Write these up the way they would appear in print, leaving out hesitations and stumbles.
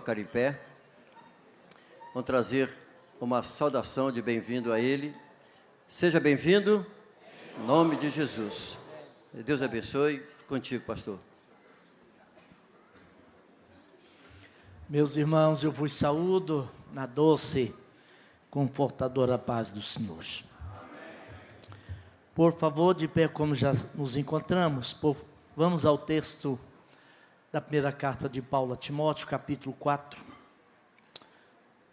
colocar em pé. Vamos trazer uma saudação de bem-vindo a ele. Seja bem-vindo, em nome de Jesus. Deus abençoe. Contigo, pastor. Meus irmãos, eu vos saúdo na doce, confortadora paz do Senhor. Por favor, de pé como já nos encontramos, vamos ao texto da primeira carta de Paulo a Timóteo, capítulo 4.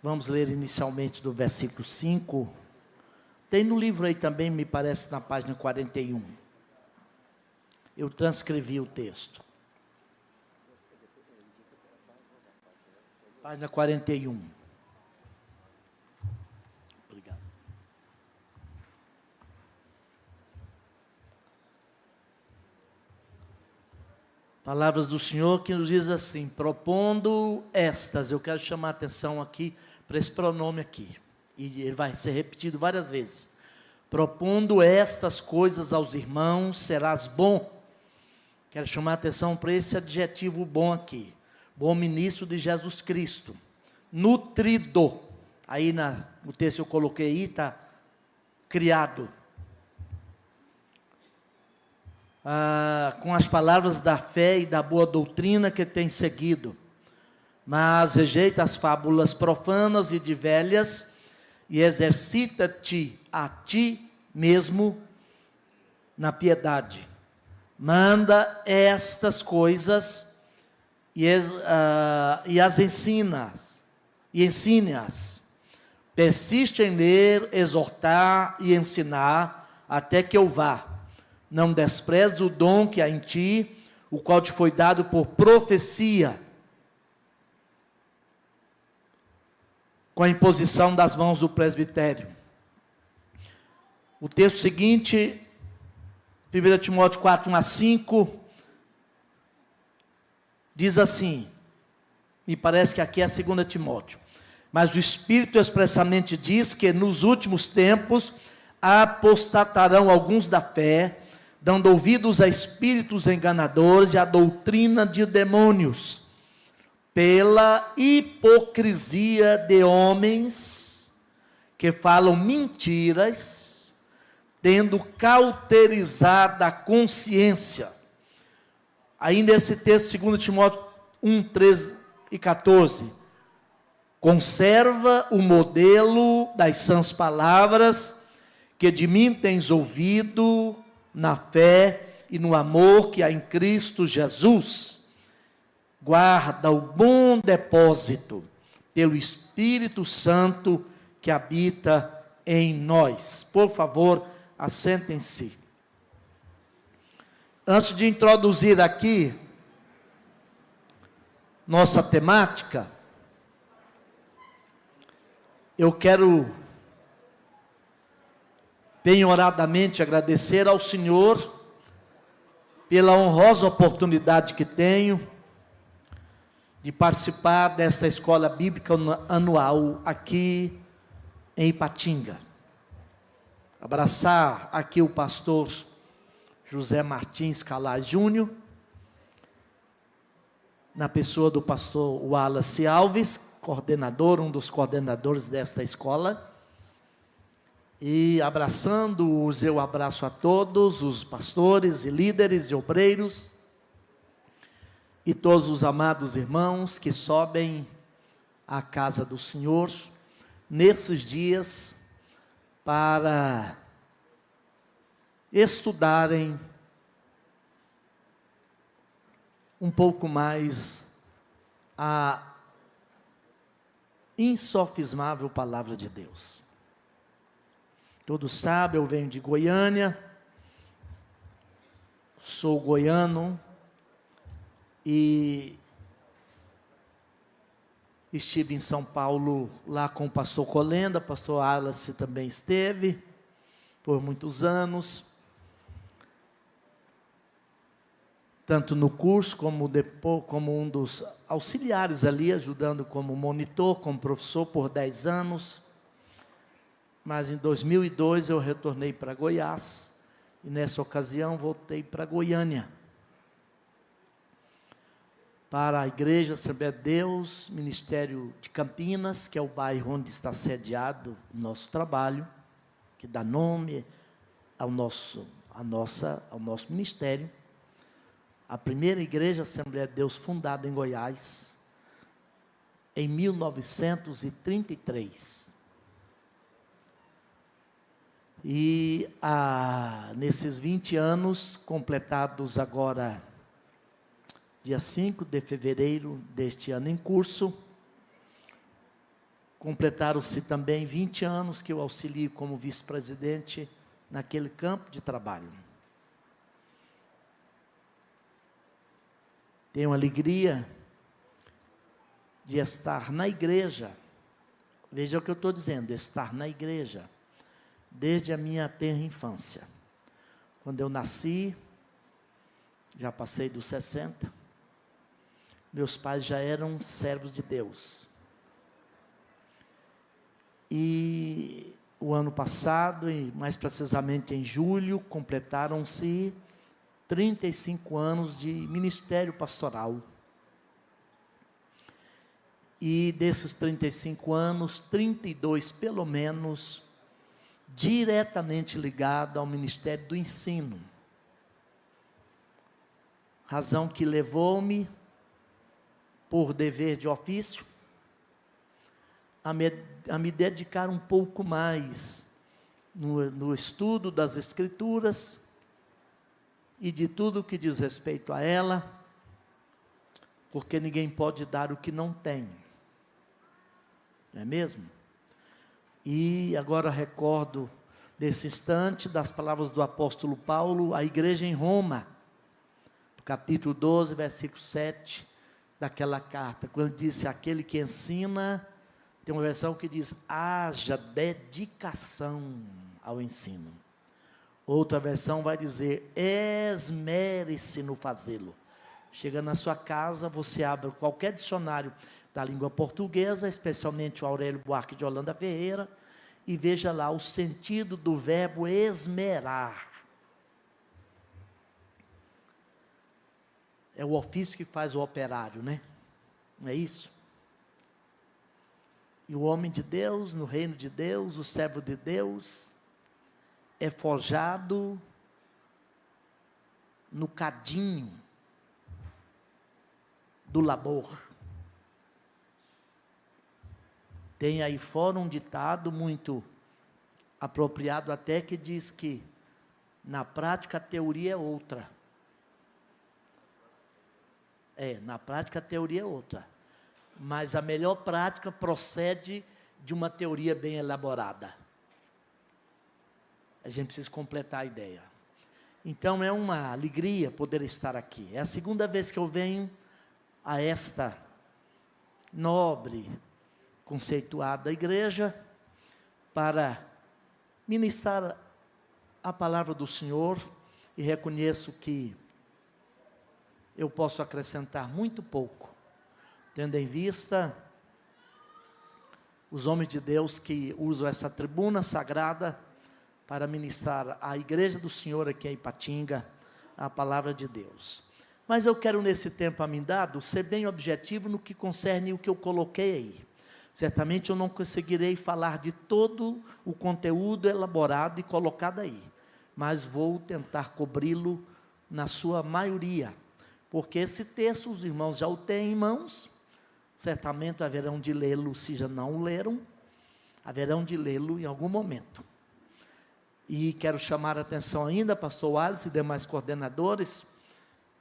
Vamos ler inicialmente do versículo 5. Tem no livro aí também, me parece, na página 41. Eu transcrevi o texto. Página 41. Obrigado. Palavras do Senhor que nos diz assim: propondo estas, eu quero chamar a atenção aqui para esse pronome aqui, e ele vai ser repetido várias vezes. Propondo estas coisas aos irmãos, serás bom. Quero chamar a atenção para esse adjetivo bom aqui. Bom ministro de Jesus Cristo. Nutrido. Aí no texto eu coloquei aí, está criado. Com as palavras da fé e da boa doutrina que tem seguido, mas rejeita as fábulas profanas e de velhas, e exercita-te a ti mesmo na piedade. Manda estas coisas e as ensina-as, e ensine-as. Persiste em ler, exortar e ensinar, até que eu vá. Não despreze o dom que há em ti, o qual te foi dado por profecia, com a imposição das mãos do presbitério. O texto seguinte, 1 Timóteo 4, 1 a 5, diz assim, me parece que aqui é 2 Timóteo, mas o Espírito expressamente diz que nos últimos tempos apostatarão alguns da fé, dando ouvidos a espíritos enganadores e a doutrina de demônios, pela hipocrisia de homens que falam mentiras, tendo cauterizado a consciência. Ainda esse texto, 2 Timóteo 1, 13 e 14, conserva o modelo das sãs palavras, que de mim tens ouvido, na fé e no amor que há em Cristo Jesus. Guarda o bom depósito pelo Espírito Santo que habita em nós. Por favor, assentem-se. Antes de introduzir aqui nossa temática, eu quero penhoradamente agradecer ao Senhor pela honrosa oportunidade que tenho de participar desta escola bíblica anual aqui em Ipatinga. Abraçar aqui o pastor José Martins Calais Júnior, na pessoa do pastor Wallace Alves, coordenador, um dos coordenadores desta escola. E abraçando-os, eu abraço a todos os pastores e líderes e obreiros, e todos os amados irmãos que sobem à casa do Senhor, nesses dias, para estudarem um pouco mais a insofismável palavra de Deus. Todos sabem, eu venho de Goiânia, sou goiano, e estive em São Paulo, lá com o pastor Colenda, pastor Wallace também esteve, por muitos anos, tanto no curso, como depois, como um dos auxiliares ali, ajudando como monitor, como professor por 10 anos, mas em 2002 eu retornei para Goiás, e nessa ocasião voltei para Goiânia, para a Igreja Assembleia de Deus, Ministério de Campinas, que é o bairro onde está sediado o nosso trabalho, que dá nome ao nosso ministério. A primeira Igreja Assembleia de Deus fundada em Goiás, em 1933. E nesses 20 anos, completados agora, dia 5 de fevereiro deste ano em curso, completaram-se também 20 anos que eu auxilio como vice-presidente naquele campo de trabalho. Tenho alegria de estar na igreja, veja o que eu estou dizendo, estar na igreja, desde a minha tenra infância. Quando eu nasci, já passei dos 60, meus pais já eram servos de Deus. E o ano passado, e mais precisamente em julho, completaram-se 35 anos de ministério pastoral. E desses 35 anos, 32 pelo menos, diretamente ligado ao ministério do ensino. Razão que levou-me, por dever de ofício, a me dedicar um pouco mais no estudo das Escrituras e de tudo que diz respeito a ela, porque ninguém pode dar o que não tem, não é mesmo? E agora recordo desse instante das palavras do apóstolo Paulo à igreja em Roma, capítulo 12, versículo 7, daquela carta, quando disse: aquele que ensina, tem uma versão que diz: haja dedicação ao ensino. Outra versão vai dizer: esmere-se no fazê-lo. Chega na sua casa, você abre qualquer dicionário da língua portuguesa, especialmente o Aurélio Buarque de Holanda Ferreira, e veja lá o sentido do verbo esmerar. É o ofício que faz o operário, né? Não é isso? E o homem de Deus, no reino de Deus, o servo de Deus, é forjado no cadinho do labor. Tem aí fora um ditado muito apropriado até, que diz que na prática a teoria é outra. Na prática a teoria é outra. Mas a melhor prática procede de uma teoria bem elaborada. A gente precisa completar a ideia. Então é uma alegria poder estar aqui. É a segunda vez que eu venho a esta nobre, conceituada igreja para ministrar a palavra do Senhor, e reconheço que eu posso acrescentar muito pouco, tendo em vista os homens de Deus que usam essa tribuna sagrada para ministrar à igreja do Senhor aqui em Ipatinga a palavra de Deus. Mas eu quero, nesse tempo a mim dado, ser bem objetivo no que concerne o que eu coloquei aí. Certamente eu não conseguirei falar de todo o conteúdo elaborado e colocado aí, mas vou tentar cobri-lo na sua maioria, porque esse texto os irmãos já o têm em mãos, certamente haverão de lê-lo, se já não o leram, haverão de lê-lo em algum momento. E quero chamar a atenção ainda, pastor Wallace e demais coordenadores,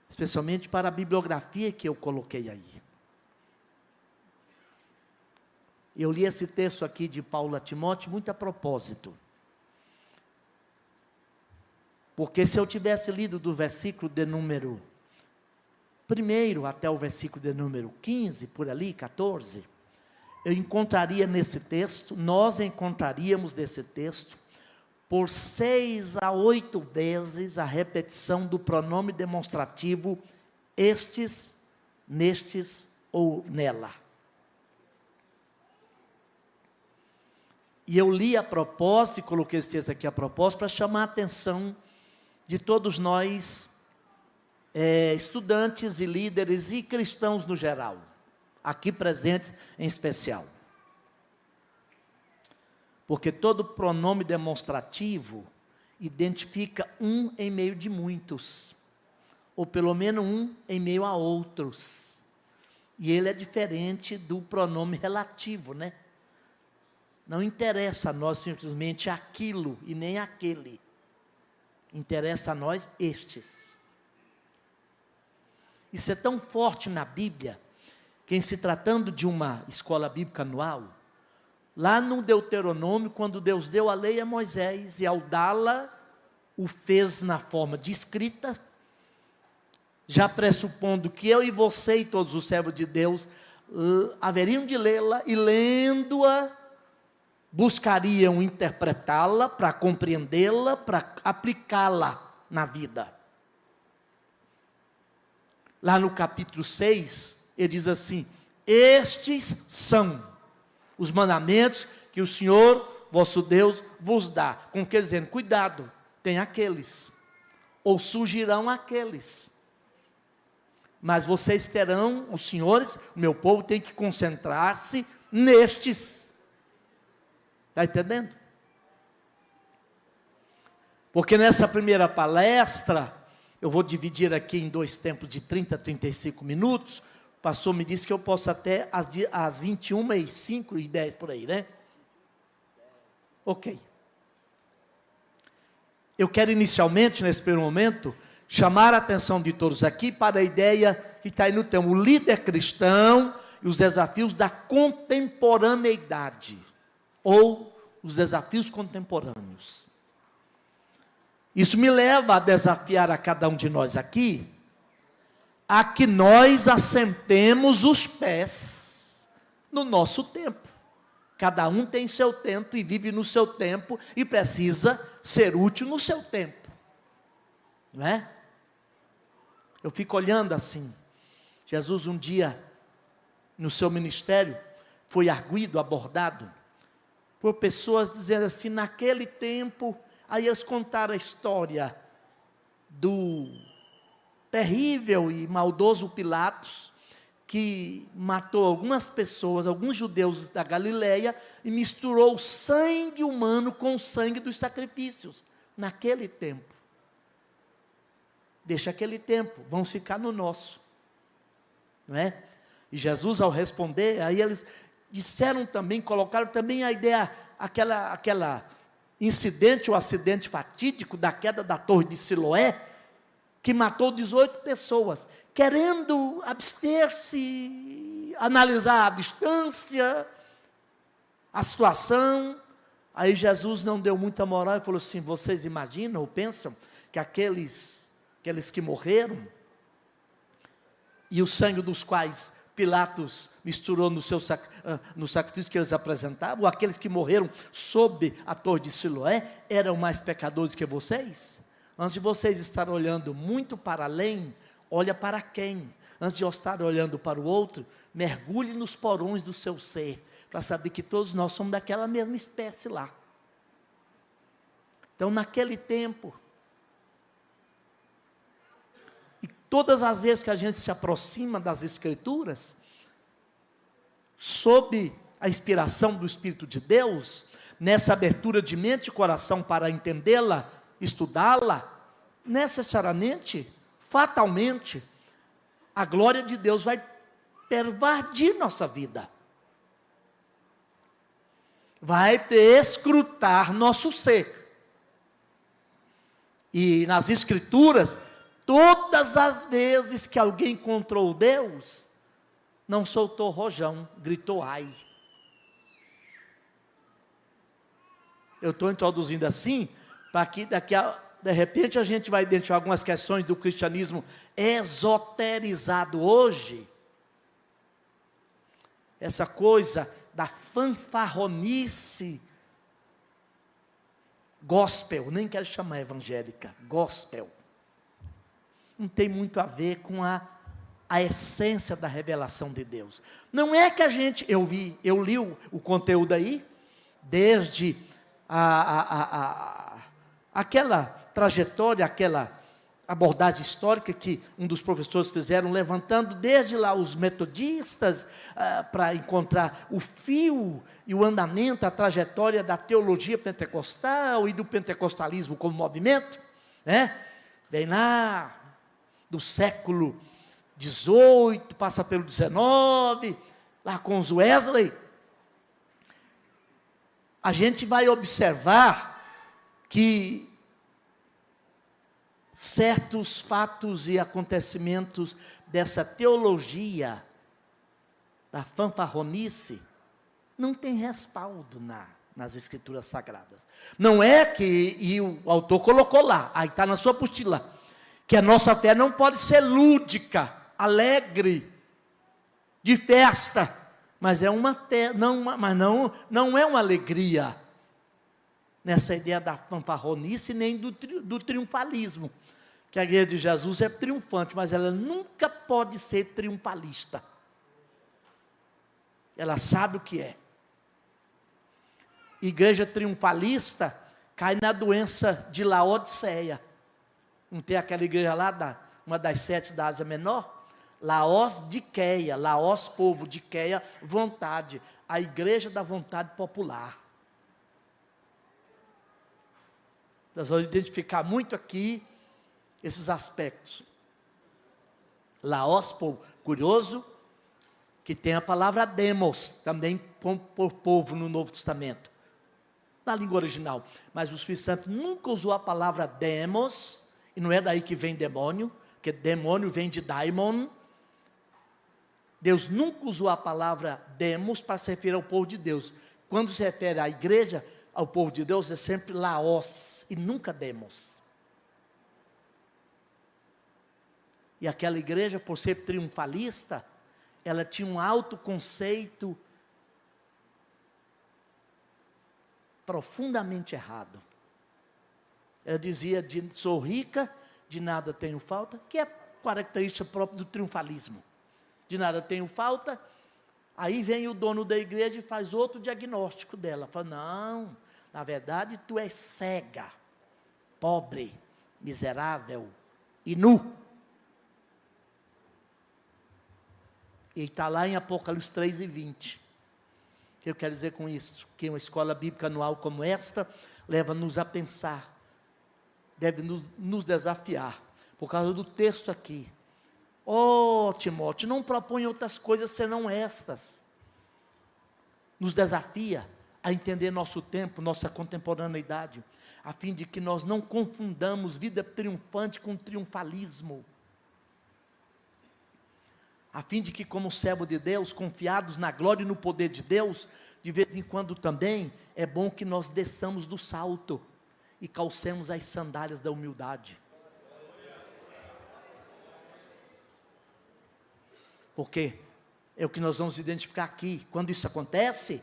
especialmente para a bibliografia que eu coloquei aí. Eu li esse texto aqui de Paulo a Timóteo muito a propósito, porque se eu tivesse lido do versículo de número 1 até o versículo de número 15, por ali, 14, eu encontraria nesse texto, nós encontraríamos nesse texto, por 6 a 8 vezes a repetição do pronome demonstrativo estes, nestes ou nela. E eu li a propósito, e coloquei esse texto aqui a propósito, para chamar a atenção de todos nós, estudantes e líderes e cristãos no geral, aqui presentes em especial. Porque todo pronome demonstrativo identifica um em meio de muitos, ou pelo menos um em meio a outros. E ele é diferente do pronome relativo, né? Não interessa a nós simplesmente aquilo e nem aquele. Interessa a nós estes. Isso é tão forte na Bíblia, que em se tratando de uma escola bíblica anual, lá no Deuteronômio, quando Deus deu a lei a Moisés, e ao dá-la, o fez na forma de escrita, já pressupondo que eu e você e todos os servos de Deus haveriam de lê-la, e lendo-a, buscariam interpretá-la, para compreendê-la, para aplicá-la na vida. Lá no capítulo 6, ele diz assim: estes são os mandamentos que o Senhor, vosso Deus, vos dá. Com que dizendo, cuidado, tem aqueles, ou surgirão aqueles. Mas vocês terão, os senhores, o meu povo tem que concentrar-se nestes. Está entendendo? Porque nessa primeira palestra, eu vou dividir aqui em 2 tempos de 30 a 35 minutos. O pastor me disse que eu posso até às 21h05 e 10 por aí, né? Ok. Eu quero inicialmente, nesse primeiro momento, chamar a atenção de todos aqui para a ideia que está aí no tema, o líder cristão e os desafios da contemporaneidade, ou os desafios contemporâneos. Isso me leva a desafiar a cada um de nós aqui, a que nós assentemos os pés no nosso tempo. Cada um tem seu tempo e vive no seu tempo e precisa ser útil no seu tempo. Não é? Eu fico olhando assim. Jesus um dia, no seu ministério, foi arguido, abordado, por pessoas dizendo assim, naquele tempo, aí eles contaram a história do terrível e maldoso Pilatos, que matou algumas pessoas, alguns judeus da Galileia, e misturou o sangue humano com o sangue dos sacrifícios, naquele tempo. Deixa aquele tempo, vamos ficar no nosso, não é? E Jesus, ao responder, aí eles disseram também, colocaram também a ideia, aquela incidente ou acidente fatídico da queda da torre de Siloé, que matou 18 pessoas, querendo abster-se, analisar a distância, a situação. Aí Jesus não deu muita moral e falou assim, vocês imaginam ou pensam que aqueles que morreram, e o sangue dos quais Pilatos misturou no sacrifício que eles apresentavam, ou aqueles que morreram sob a torre de Siloé, eram mais pecadores que vocês? Antes de vocês estarem olhando muito para além, olha para quem? Antes de estar olhando para o outro, mergulhe nos porões do seu ser, para saber que todos nós somos daquela mesma espécie lá. Então, naquele tempo, e todas as vezes que a gente se aproxima das Escrituras, sob a inspiração do Espírito de Deus, nessa abertura de mente e coração para entendê-la, estudá-la, necessariamente, fatalmente, a glória de Deus vai pervadir nossa vida, vai escrutar nosso ser. E nas Escrituras, todas as vezes que alguém encontrou Deus, não soltou rojão, gritou ai. Eu estou introduzindo assim, para que de repente a gente vai identificar algumas questões do cristianismo esoterizado hoje. Essa coisa da fanfarronice gospel, nem quero chamar evangélica, gospel. Não tem muito a ver com a essência da revelação de Deus. Não é que a gente, eu li o conteúdo aí, desde aquela trajetória, aquela abordagem histórica que um dos professores fizeram, levantando desde lá os metodistas, para encontrar o fio e o andamento, a trajetória da teologia pentecostal e do pentecostalismo como movimento, né? Vem lá do século XVIII, passa pelo XIX, lá com os Wesley. A gente vai observar que certos fatos e acontecimentos dessa teologia da fanfarronice não tem respaldo nas Escrituras Sagradas. Não é que, e o autor colocou lá, aí está na sua apostila, que a nossa fé não pode ser lúdica, alegre, de festa, mas é uma fé, não é uma alegria, nessa ideia da fanfarronice, nem do triunfalismo, que a igreja de Jesus é triunfante, mas ela nunca pode ser triunfalista, ela sabe o que é. Igreja triunfalista cai na doença de Laodiceia. Não tem aquela igreja lá, uma das 7 da Ásia Menor? Laós de Queia, Laós povo, de Queia vontade, a igreja da vontade popular. Nós vamos identificar muito aqui esses aspectos. Laós povo, curioso, que tem a palavra demos, também por povo no Novo Testamento, na língua original, mas o Espírito Santo nunca usou a palavra demos, e não é daí que vem demônio, porque demônio vem de daimon. Deus nunca usou a palavra demos para se referir ao povo de Deus. Quando se refere à igreja, ao povo de Deus, é sempre laos, e nunca demos. E aquela igreja, por ser triunfalista, ela tinha um alto conceito profundamente errado. Ela dizia, sou rica, de nada tenho falta, que é característica própria do triunfalismo. De nada tenho falta. Aí vem o dono da igreja e faz outro diagnóstico dela. Fala, não, na verdade tu és cega, pobre, miserável e nu. E está lá em Apocalipse 3:20. O que eu quero dizer com isso? Que uma escola bíblica anual como esta, leva-nos a pensar, deve nos desafiar, por causa do texto aqui. Timóteo, não propõe outras coisas senão estas. Nos desafia a entender nosso tempo, nossa contemporaneidade, a fim de que nós não confundamos vida triunfante com triunfalismo. A fim de que, como servo de Deus, confiados na glória e no poder de Deus, de vez em quando também, é bom que nós desçamos do salto e calcemos as sandálias da humildade. Porque é o que nós vamos identificar aqui. Quando isso acontece,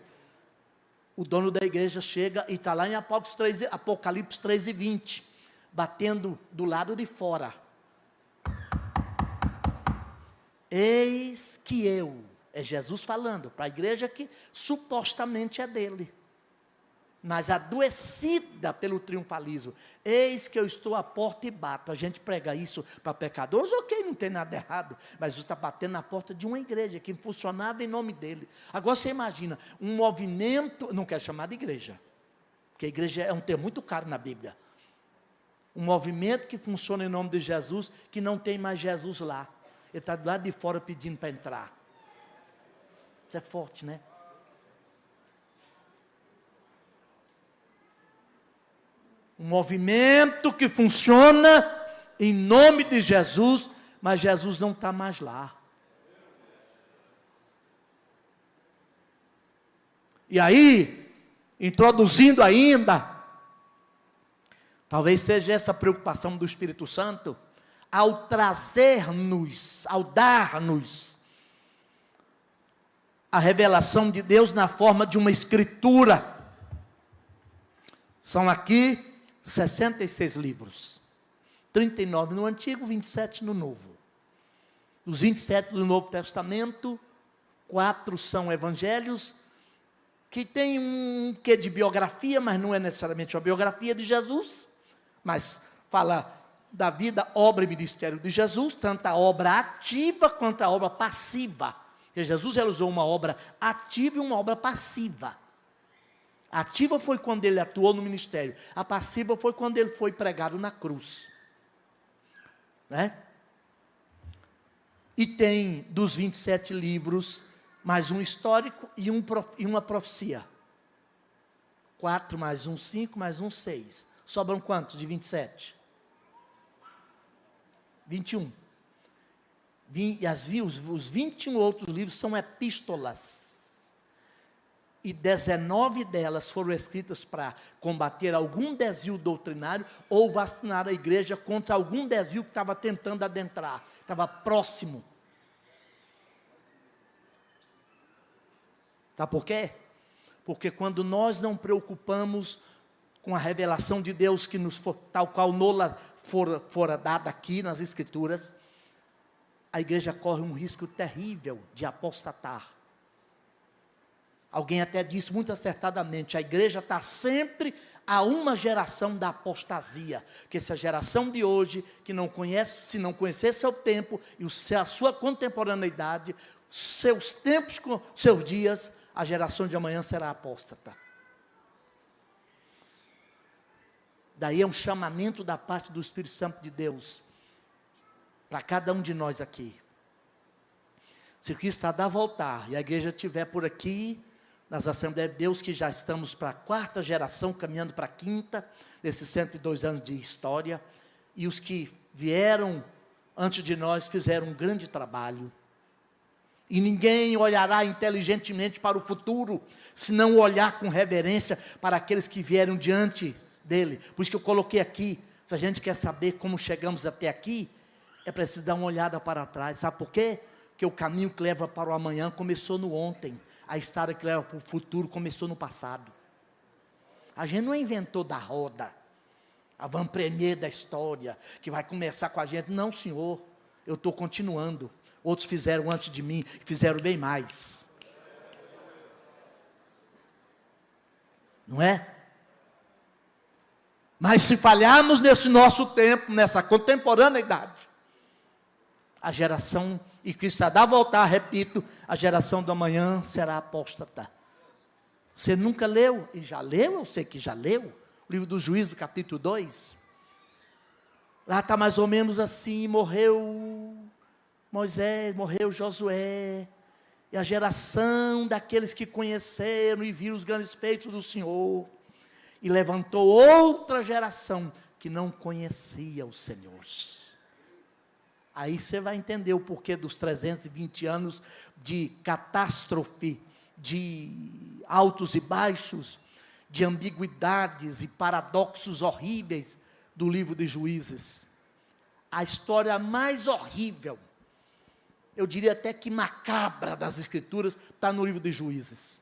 o dono da igreja chega e está lá em Apocalipse 3:20, batendo do lado de fora. Eis que eu, é Jesus falando para a igreja que supostamente é dele, mas adoecida pelo triunfalismo. Eis que eu estou à porta e bato. A gente prega isso para pecadores, ok, não tem nada errado, mas você está batendo na porta de uma igreja que funcionava em nome dele. Agora você imagina, um movimento, não quero chamar de igreja, porque igreja é um termo muito caro na Bíblia. Um movimento que funciona em nome de Jesus, que não tem mais Jesus lá. Ele está do lado de fora pedindo para entrar. Isso é forte, né? Um movimento que funciona em nome de Jesus, mas Jesus não está mais lá. E aí, introduzindo ainda, talvez seja essa preocupação do Espírito Santo, ao trazer-nos, ao dar-nos a revelação de Deus na forma de uma escritura. São aqui 66 livros, 39 no Antigo, 27 no Novo. Os 27 do Novo Testamento, 4 são evangelhos, que tem um quê de biografia, mas não é necessariamente uma biografia de Jesus, mas fala da vida, obra e ministério de Jesus, tanto a obra ativa quanto a obra passiva. Porque Jesus usou uma obra ativa e uma obra passiva. A ativa foi quando ele atuou no ministério. A passiva foi quando ele foi pregado na cruz. Né? E tem dos 27 livros, mais um histórico e uma profecia. 4 mais 1, 5, mais 1, 6. Sobram quantos de 27? 21. Os 21 outros livros são epístolas. E 19 delas foram escritas para combater algum desvio doutrinário ou vacinar a igreja contra algum desvio que estava tentando adentrar, estava próximo. Sabe por quê? Porque quando nós não preocupamos com a revelação de Deus, que nos for, tal qual nola fora dada aqui nas Escrituras, a igreja corre um risco terrível de apostatar. Alguém até disse muito acertadamente, a igreja está sempre a uma geração da apostasia, que essa geração de hoje, que não conhece, se não conhecer seu tempo, e a sua contemporaneidade, seus tempos, seus dias, a geração de amanhã será apóstata. Daí é um chamamento da parte do Espírito Santo de Deus, para cada um de nós aqui. Se Cristo está a voltar, e a igreja estiver por aqui, nas Assembleias de Deus, que já estamos para a 4ª geração, caminhando para a 5ª, desses 102 anos de história, e os que vieram antes de nós fizeram um grande trabalho, e ninguém olhará inteligentemente para o futuro, se não olhar com reverência para aqueles que vieram diante dele. Por isso que eu coloquei aqui, se a gente quer saber como chegamos até aqui, é preciso dar uma olhada para trás. Sabe por quê? Porque o caminho que leva para o amanhã começou no ontem, a estrada que leva para o futuro começou no passado. A gente não inventou da roda, a van premier da história, que vai começar com a gente. Não, senhor, eu estou continuando. Outros fizeram antes de mim, fizeram bem mais. Não é? Mas se falharmos nesse nosso tempo, nessa contemporaneidade, a geração, e Cristo está a voltar, repito, a geração do amanhã será apóstata. Você nunca leu, e já leu, eu sei que já leu, o livro do Juízo, do capítulo 2. Lá está mais ou menos assim, morreu Moisés, morreu Josué, e a geração daqueles que conheceram e viram os grandes feitos do Senhor, e levantou outra geração que não conhecia o Senhor. Aí você vai entender o porquê dos 320 anos de catástrofe, de altos e baixos, de ambiguidades e paradoxos horríveis do livro de Juízes. A história mais horrível, eu diria até que macabra das Escrituras, está no livro de Juízes.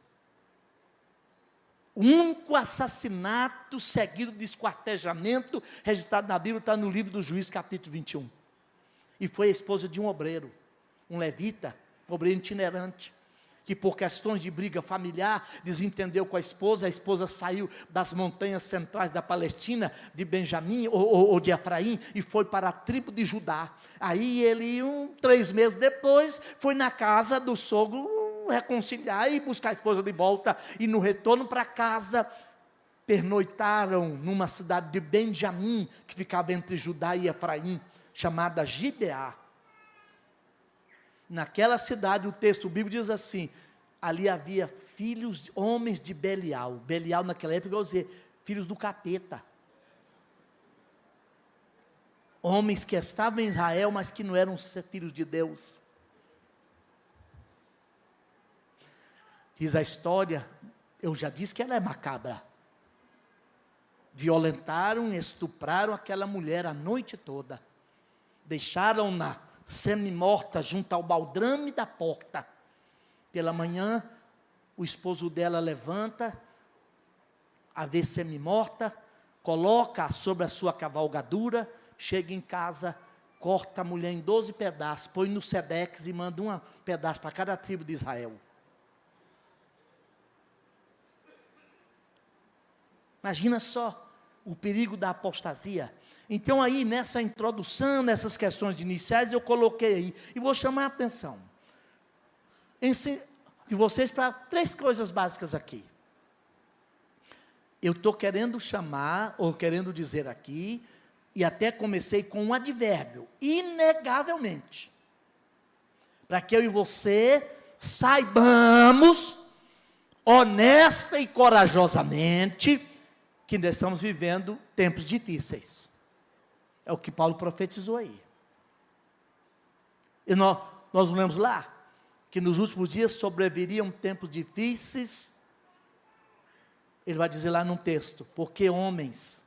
O único assassinato seguido de esquartejamento registrado na Bíblia está no livro do Juízes, capítulo 21. E foi a esposa de um obreiro, um levita, um obreiro itinerante, que por questões de briga familiar, desentendeu com a esposa saiu das montanhas centrais da Palestina, de Benjamim ou de Efraim, e foi para a tribo de Judá. Aí ele, 3 meses depois, foi na casa do sogro reconciliar e buscar a esposa de volta, e no retorno para casa, pernoitaram numa cidade de Benjamim, que ficava entre Judá e Efraim, chamada Gibeá. Naquela cidade, o texto bíblico diz assim, ali havia filhos, homens de Belial. Belial naquela época, eu dizer, filhos do capeta. Homens que estavam em Israel, mas que não eram filhos de Deus. Diz a história, eu já disse que ela é macabra. Violentaram, estupraram aquela mulher a noite toda. Deixaram-na semi-morta junto ao baldrame da porta. Pela manhã, o esposo dela levanta, a vê semi-morta, coloca sobre a sua cavalgadura, chega em casa, corta a mulher em 12 pedaços, põe no sedex e manda um pedaço para cada tribo de Israel. Imagina só o perigo da apostasia. Então aí, nessa introdução, nessas questões iniciais, eu coloquei aí, e vou chamar a atenção de vocês para 3 coisas básicas aqui. Eu estou querendo chamar, ou querendo dizer aqui, e até comecei com um advérbio, inegavelmente, para que eu e você saibamos, honesta e corajosamente, que nós estamos vivendo tempos difíceis. É o que Paulo profetizou aí. E nós lemos lá, que nos últimos dias sobreviriam tempos difíceis. Ele vai dizer lá num texto, porque homens,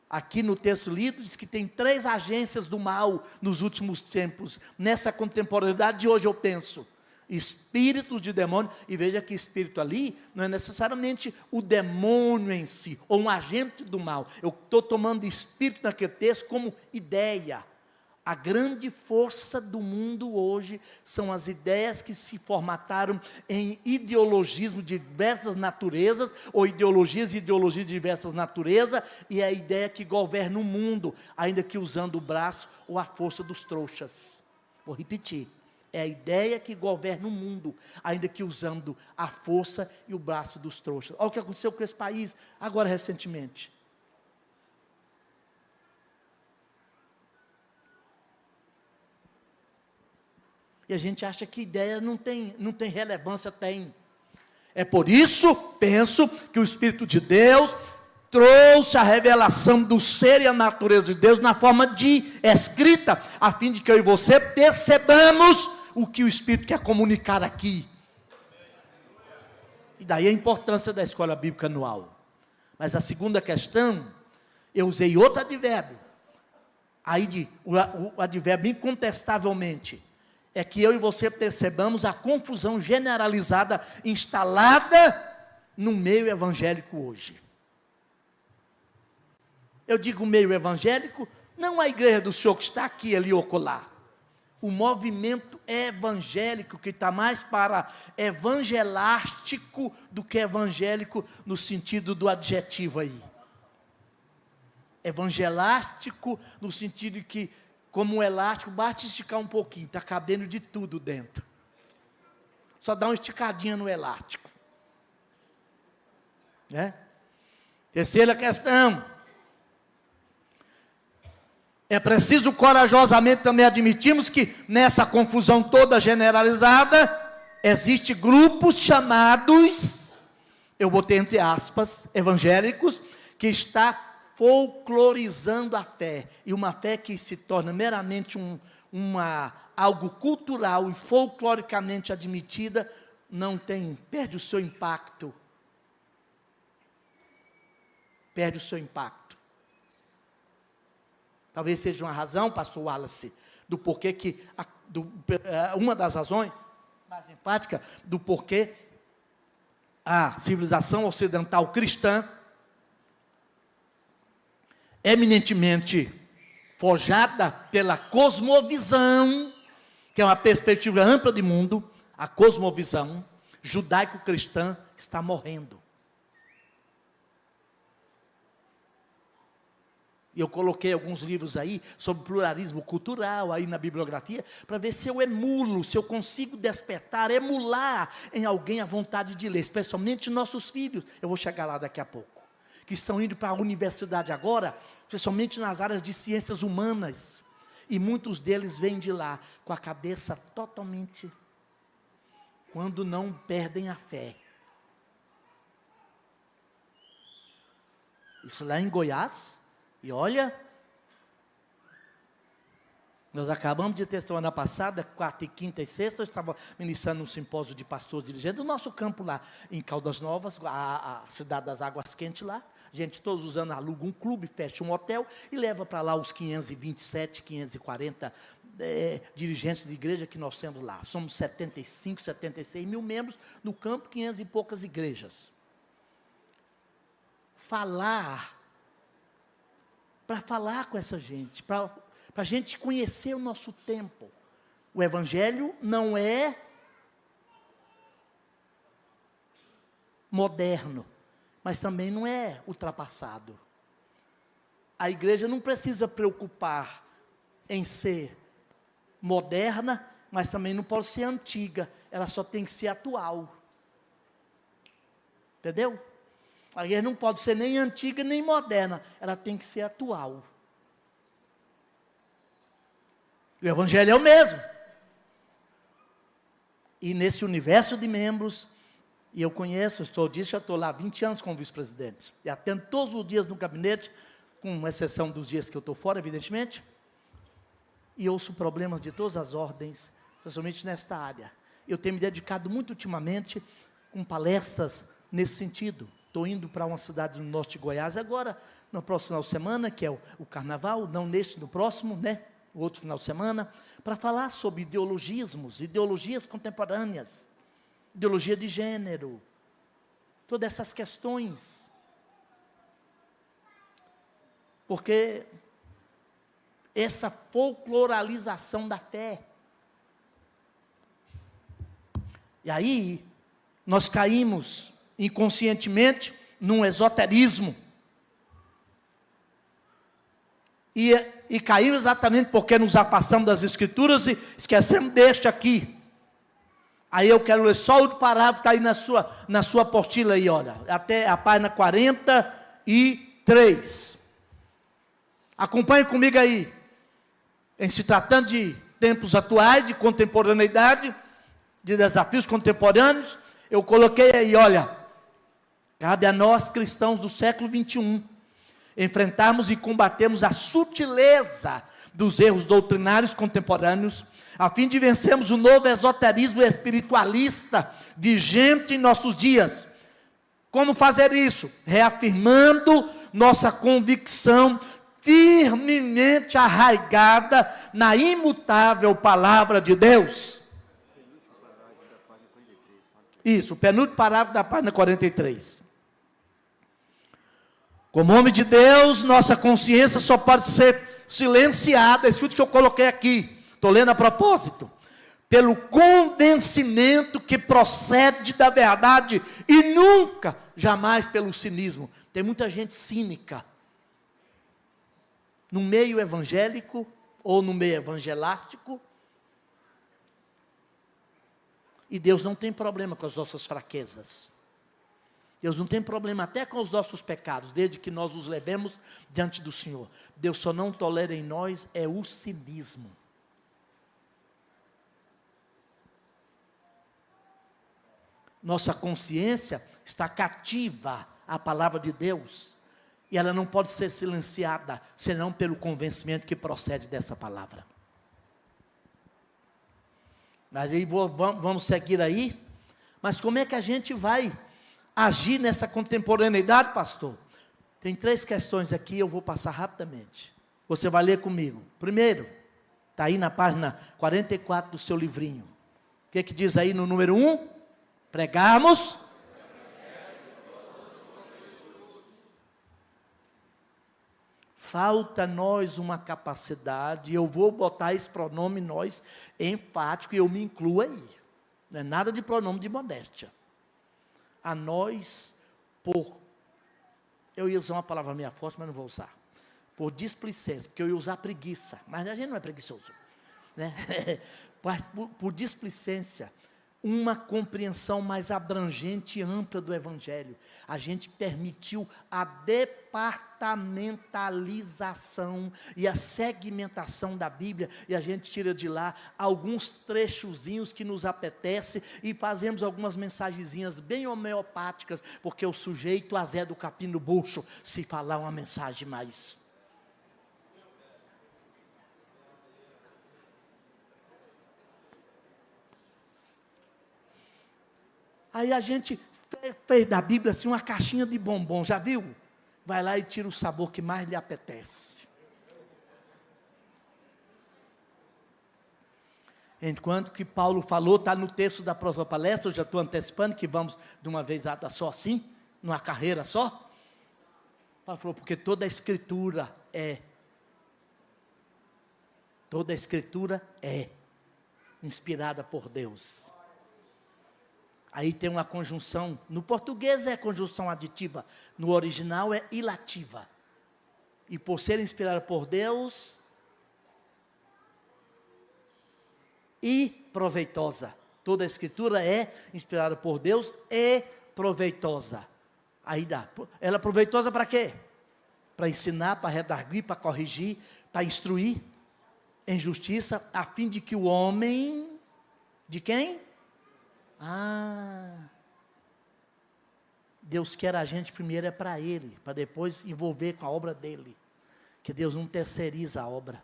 aqui no texto lido, diz que tem 3 agências do mal nos últimos tempos, nessa contemporaneidade de hoje eu penso, espíritos de demônio, e veja que espírito ali, não é necessariamente o demônio em si, ou um agente do mal, eu estou tomando espírito naquele texto como ideia. A grande força do mundo hoje são as ideias que se formataram em ideologismo de diversas naturezas, ou ideologias de diversas naturezas, e é a ideia que governa o mundo, ainda que usando o braço ou a força dos trouxas. Vou repetir, é a ideia que governa o mundo, ainda que usando a força e o braço dos trouxas. Olha o que aconteceu com esse país, agora recentemente. E a gente acha que ideia não tem relevância, tem. É por isso, penso, que o Espírito de Deus trouxe a revelação do ser e a natureza de Deus na forma de escrita, a fim de que eu e você percebamos o que o Espírito quer comunicar aqui. E daí a importância da escola bíblica anual. Mas a segunda questão, eu usei outro advérbio. Aí o advérbio incontestavelmente é que eu e você percebamos a confusão generalizada instalada no meio evangélico hoje. Eu digo meio evangélico, não a igreja do Senhor que está aqui, ali ou acolá. O movimento evangélico, que está mais para evangelástico do que evangélico no sentido do adjetivo aí. Evangelástico no sentido de que, como um elástico, basta esticar um pouquinho, está cabendo de tudo dentro. Só dá uma esticadinha no elástico. Né? Terceira questão. É preciso corajosamente também admitirmos que nessa confusão toda generalizada, existe grupos chamados, eu botei entre aspas, evangélicos, que está folclorizando a fé, e uma fé que se torna meramente algo cultural e folcloricamente admitida, perde o seu impacto. Perde o seu impacto. Talvez seja uma razão, pastor Wallace, do porquê que, uma das razões mais enfáticas, do porquê a civilização ocidental cristã, eminentemente forjada pela cosmovisão, que é uma perspectiva ampla de mundo, a cosmovisão judaico-cristã está morrendo. E eu coloquei alguns livros aí sobre pluralismo cultural aí na bibliografia, para ver se eu emulo, se eu consigo despertar, emular em alguém a vontade de ler, especialmente nossos filhos, eu vou chegar lá daqui a pouco, que estão indo para a universidade agora, especialmente nas áreas de ciências humanas, e muitos deles vêm de lá com a cabeça totalmente, quando não perdem a fé. Isso lá em Goiás. E olha, nós acabamos de ter semana passada, quarta e quinta e sexta, eu estava ministrando um simpósio de pastores dirigentes do nosso campo lá em Caldas Novas, a cidade das Águas Quentes lá. Gente, todos os anos aluga um clube, fecha um hotel e leva para lá os 527, 540 dirigentes de igreja que nós temos lá. Somos 75, 76 mil membros no campo, 500 e poucas igrejas. Para falar com essa gente, para a gente conhecer o nosso tempo. O Evangelho não é moderno, mas também não é ultrapassado. a igreja não precisa preocupar em ser moderna, mas também não pode ser antiga, ela só tem que ser atual. Entendeu? A igreja não pode ser nem antiga nem moderna, ela tem que ser atual. O evangelho é o mesmo. E nesse universo de membros, e eu conheço, já estou lá há 20 anos como vice-presidente, e atendo todos os dias no gabinete, com exceção dos dias que eu estou fora, evidentemente, e ouço problemas de todas as ordens, principalmente nesta área. Eu tenho me dedicado muito ultimamente com palestras nesse sentido. Estou indo para uma cidade no norte de Goiás agora, no próximo final de semana, que é o carnaval, não neste, no próximo, né? O outro final de semana, para falar sobre ideologias contemporâneas, ideologia de gênero, todas essas questões. Porque essa folcloralização da fé. E aí, nós caímos inconscientemente num esoterismo. E caímos exatamente porque nos afastamos das Escrituras e esquecemos deste aqui. Aí eu quero ler só o parágrafo que está aí na sua apostila aí, olha, até a página 43. Acompanhe comigo aí. Em se tratando de tempos atuais, de contemporaneidade, de desafios contemporâneos, eu coloquei aí, olha, cabe a nós cristãos do século 21, enfrentarmos e combatermos a sutileza dos erros doutrinários contemporâneos, a fim de vencermos o novo esoterismo espiritualista vigente em nossos dias. Como fazer isso? Reafirmando nossa convicção firmemente arraigada na imutável palavra de Deus. Isso, o penúltimo parágrafo da página 43. Como homem de Deus, nossa consciência só pode ser silenciada, escute o que eu coloquei aqui, estou lendo a propósito, pelo convencimento que procede da verdade e nunca, jamais pelo cinismo. Tem muita gente cínica no meio evangélico ou no meio evangelástico, e Deus não tem problema com as nossas fraquezas. Deus não tem problema até com os nossos pecados, desde que nós os levemos diante do Senhor. Deus só não tolera em nós o cinismo. Nossa consciência está cativa à palavra de Deus, e ela não pode ser silenciada, senão pelo convencimento que procede dessa palavra. Mas aí vamos seguir aí. Mas como é que a gente vai agir nessa contemporaneidade, pastor? Tem 3 questões aqui, eu vou passar rapidamente. Você vai ler comigo. Primeiro, está aí na página 44 do seu livrinho. O que diz aí no número 1? Pregarmos. Falta nós uma capacidade, eu vou botar esse pronome nós enfático, e eu me incluo aí. Não é nada de pronome de modéstia. A nós, eu ia usar uma palavra meio forte, mas não vou usar. Por displicência, porque eu ia usar preguiça, mas a gente não é preguiçoso. Né? por displicência, uma compreensão mais abrangente e ampla do Evangelho. A gente permitiu a departamentalização e a segmentação da Bíblia, e a gente tira de lá alguns trechozinhos que nos apetece, e fazemos algumas mensagenzinhas bem homeopáticas, porque o sujeito azeda o capim no bucho, se falar uma mensagem mais. Aí a gente fez da Bíblia assim uma caixinha de bombom, já viu? Vai lá e tira o sabor que mais lhe apetece. Enquanto que Paulo falou, está no texto da próxima palestra, eu já estou antecipando que vamos de uma vez só assim, numa carreira só. Paulo falou, porque toda a Escritura é inspirada por Deus. Aí tem uma conjunção, no português é conjunção aditiva, no original é ilativa. E por ser inspirada por Deus e proveitosa. Toda a Escritura é inspirada por Deus e proveitosa. Aí dá. Ela é proveitosa para quê? Para ensinar, para redarguir, para corrigir, para instruir em justiça, a fim de que o homem... De quem? Deus quer a gente primeiro é para Ele, para depois envolver com a obra dEle. Que Deus não terceiriza a obra.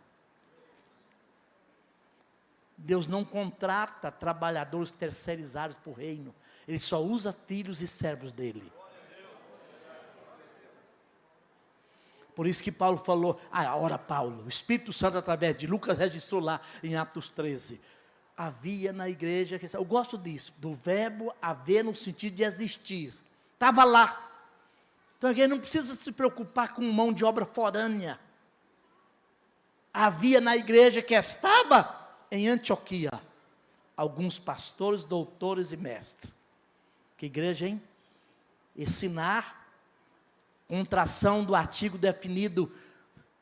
Deus não contrata trabalhadores terceirizados para o reino. Ele só usa filhos e servos dEle. Por isso que Paulo falou, Paulo, o Espírito Santo através de Lucas registrou lá em Atos 13. Havia na igreja, eu gosto disso, do verbo haver no sentido de existir. Estava lá. Então alguém não precisa se preocupar com mão de obra forânea. Havia na igreja que estava em Antioquia alguns pastores, doutores e mestres. Que igreja, hein? Ensinar, contração do artigo definido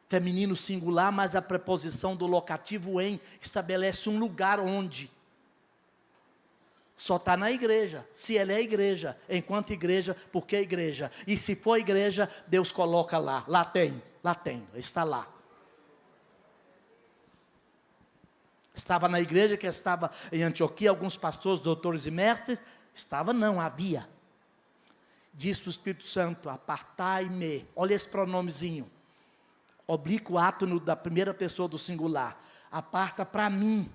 feminino singular, mas a preposição do locativo em estabelece um lugar onde. Só está na igreja, se ela é igreja, enquanto igreja, porque é igreja. E se for igreja, Deus coloca lá, lá tem, está lá. Estava na igreja que estava em Antioquia, alguns pastores, doutores e mestres, havia. Disse o Espírito Santo, apartai-me, olha esse pronomezinho, oblíquo átono da primeira pessoa do singular, aparta para mim,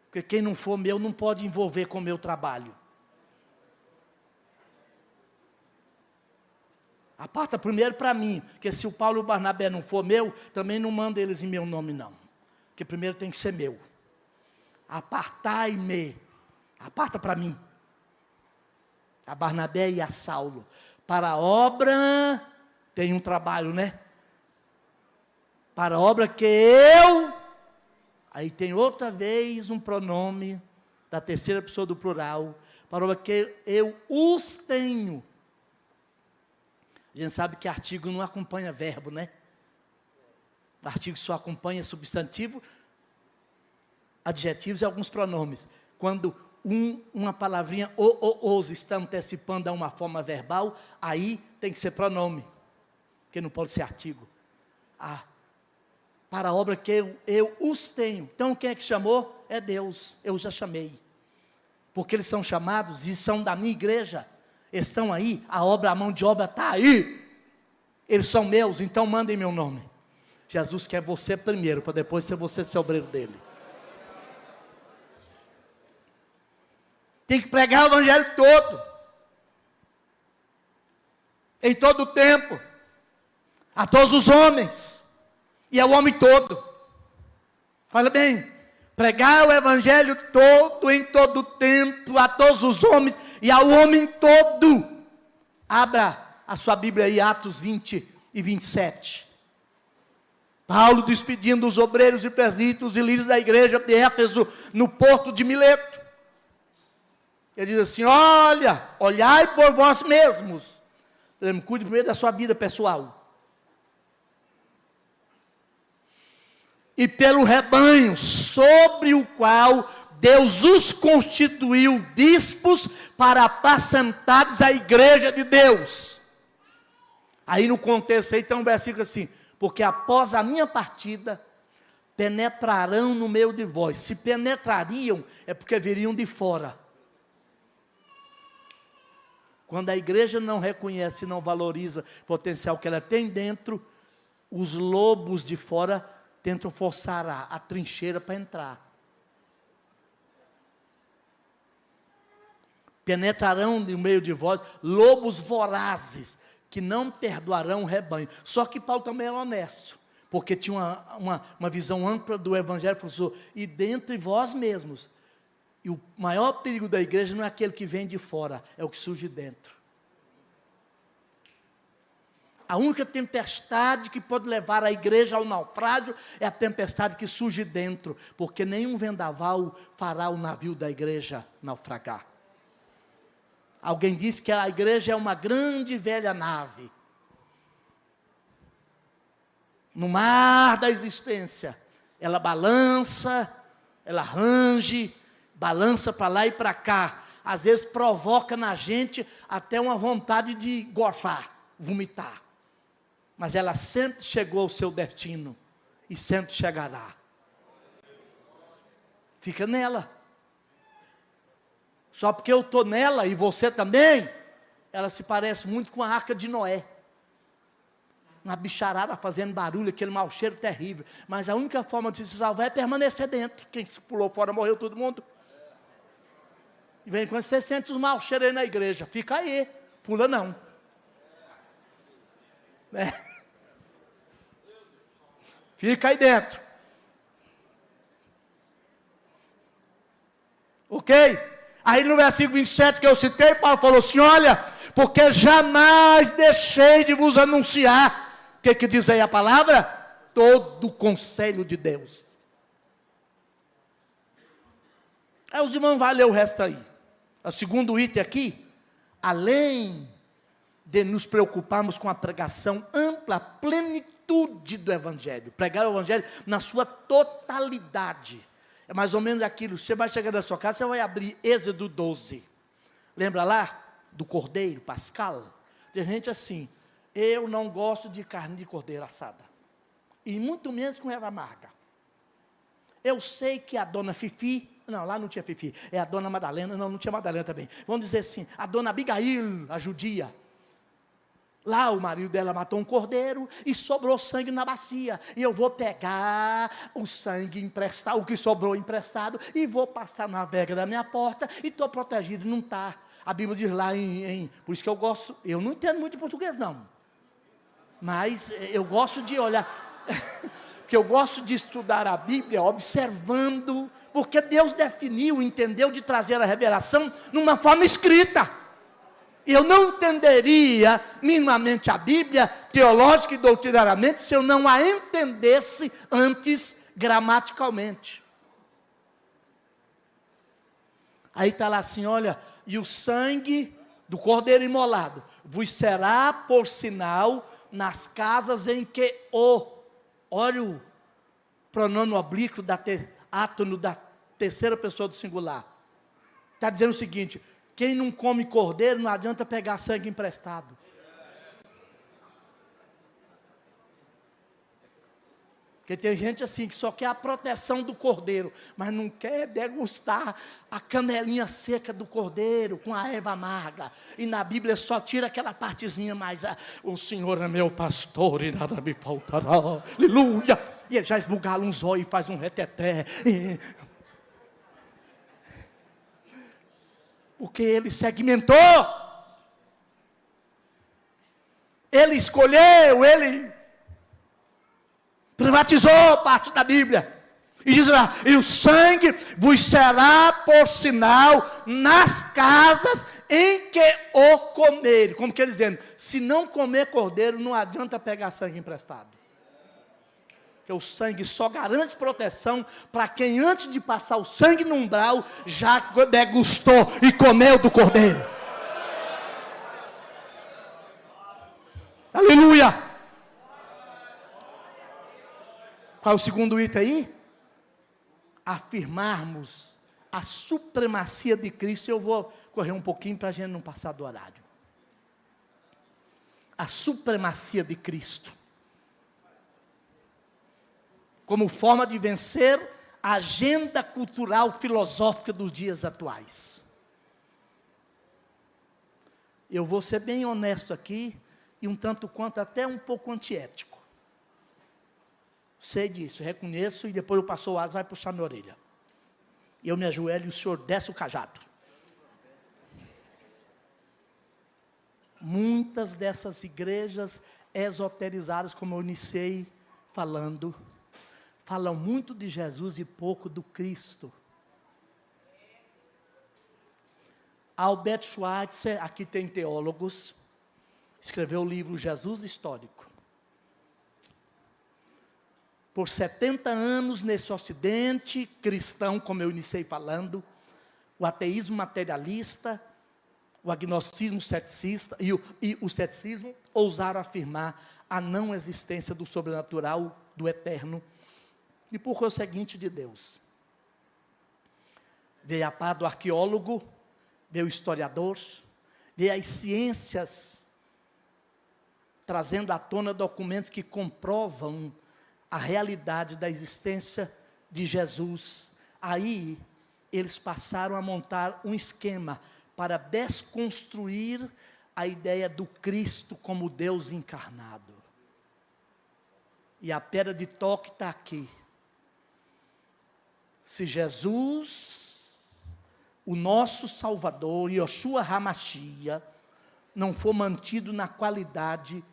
porque quem não for meu não pode envolver com o meu trabalho. Aparta primeiro para mim, porque se o Paulo e o Barnabé não for meu, também não manda eles em meu nome não, porque primeiro tem que ser meu. Apartai-me, aparta para mim, a Barnabé e a Saulo, para a obra, tem um trabalho, né? Para a obra que eu, aí tem outra vez um pronome, da terceira pessoa do plural, para a obra que eu os tenho. A gente sabe que artigo não acompanha verbo, né? O artigo só acompanha substantivo, adjetivos e alguns pronomes. Quando uma palavrinha, os, está antecipando a uma forma verbal, aí tem que ser pronome, porque não pode ser artigo. Para a obra que eu os tenho. Então quem é que chamou? É Deus, eu já chamei. Porque eles são chamados e são da minha igreja. Estão aí, a mão de obra está aí. Eles são meus, então mandem meu nome. Jesus quer você primeiro, para depois ser você ser obreiro dele. Tem que pregar o evangelho todo. Em todo o tempo. A todos os homens. E ao homem todo. Fala bem. Pregar o evangelho todo, em todo o tempo, a todos os homens e ao homem todo. Abra a sua Bíblia aí, Atos 20 e 27. Paulo despedindo os obreiros e presbíteros e líderes da igreja de Éfeso, no porto de Mileto. Ele diz assim, olhai por vós mesmos. Cuide primeiro da sua vida pessoal. E pelo rebanho, sobre o qual Deus os constituiu bispos para apacentar a igreja de Deus. Aí no contexto aí tem um versículo assim, porque após a minha partida, penetrarão no meio de vós. Se penetrariam, é porque viriam de fora. Quando a igreja não reconhece e não valoriza o potencial que ela tem dentro, os lobos de fora tentam forçar a trincheira para entrar. Penetrarão no meio de vós lobos vorazes, que não perdoarão o rebanho. Só que Paulo também era honesto, porque tinha uma visão ampla do evangelho, professor, e dentre vós mesmos. E o maior perigo da igreja não é aquele que vem de fora, é o que surge dentro. A única tempestade que pode levar a igreja ao naufrágio é a tempestade que surge dentro, porque nenhum vendaval fará o navio da igreja naufragar. Alguém disse que a igreja é uma grande velha nave. no mar da existência, ela balança, ela range, balança para lá e para cá. Às vezes provoca na gente até uma vontade de gorfar, vomitar. Mas ela sempre chegou ao seu destino e sempre chegará. Fica nela. Só porque eu estou nela e você também, ela se parece muito com a arca de Noé. Uma bicharada fazendo barulho, aquele mau cheiro terrível. Mas a única forma de se salvar é permanecer dentro. Quem se pulou fora morreu todo mundo. E vem quando você sente os maus cheiros aí na igreja, fica aí, pula não. Fica aí dentro. Ok? Aí no versículo 27 que eu citei, Paulo falou assim, olha, porque jamais deixei de vos anunciar. O que diz aí a palavra? Todo o conselho de Deus. Aí os irmãos vão ler o resto aí. O segundo item aqui, além de nos preocuparmos com a pregação ampla, a plenitude do Evangelho, pregar o Evangelho na sua totalidade. É mais ou menos aquilo, você vai chegar na sua casa, você vai abrir Êxodo 12. Lembra lá do cordeiro pascal? Tem gente assim, eu não gosto de carne de cordeiro assada. E muito menos com erva amarga. Eu sei que a dona Fifi, não, lá não tinha Fifi, é a dona Madalena, não tinha Madalena também. Vamos dizer assim, a dona Abigail, a judia. Lá o marido dela matou um cordeiro e sobrou sangue na bacia. E eu vou pegar o sangue emprestado, o que sobrou emprestado, e vou passar na vega da minha porta e estou protegido. Não está. A Bíblia diz lá por isso que eu gosto, eu não entendo muito de português não. Mas eu gosto de olhar, porque eu gosto de estudar a Bíblia observando, porque Deus definiu, entendeu de trazer a revelação numa forma escrita. Eu não entenderia minimamente a Bíblia, teológica e doutrinariamente, se eu não a entendesse antes gramaticalmente. Aí está lá assim, olha, e o sangue do cordeiro imolado vos será por sinal nas casas em que olha o pronome oblíquo átono da terceira pessoa do singular. Está dizendo o seguinte, quem não come cordeiro não adianta pegar sangue emprestado. Porque tem gente assim que só quer a proteção do cordeiro, mas não quer degustar a canelinha seca do cordeiro com a erva amarga. E na Bíblia só tira aquela partezinha mais, o Senhor é meu pastor e nada me faltará, aleluia. E ele já esbugala um zóio e faz um reteté. Porque ele segmentou. Ele escolheu, ele privatizou parte da Bíblia. E diz lá, e o sangue vos será por sinal nas casas em que o comer. Como que ele dizendo, se não comer cordeiro, não adianta pegar sangue emprestado. Porque o sangue só garante proteção para quem antes de passar o sangue no umbral, já degustou e comeu do cordeiro. Aleluia! Qual é o segundo item aí? Afirmarmos a supremacia de Cristo. Eu vou correr um pouquinho para a gente não passar do horário. A supremacia de Cristo. Como forma de vencer a agenda cultural filosófica dos dias atuais. Eu vou ser bem honesto aqui, e um tanto quanto até um pouco antiético. Sei disso, reconheço, e depois o pastor Asa vai puxar minha orelha. Eu me ajoelho e o senhor desce o cajado. Muitas dessas igrejas esoterizadas, como eu iniciei falando, falam muito de Jesus e pouco do Cristo. Albert Schweitzer, aqui tem teólogos, escreveu o livro Jesus Histórico. Por 70 anos nesse ocidente cristão, como eu iniciei falando, o ateísmo materialista, o agnosticismo ceticista e o ceticismo ousaram afirmar a não existência do sobrenatural, do eterno e por conseguinte de Deus. Veio a par do arqueólogo, veio o historiador, veio as ciências trazendo à tona documentos que comprovam a realidade da existência de Jesus. Aí eles passaram a montar um esquema para desconstruir a ideia do Cristo como Deus encarnado. E a pedra de toque está aqui. Se Jesus, o nosso Salvador, Yoshua HaMashiach, não for mantido na qualidade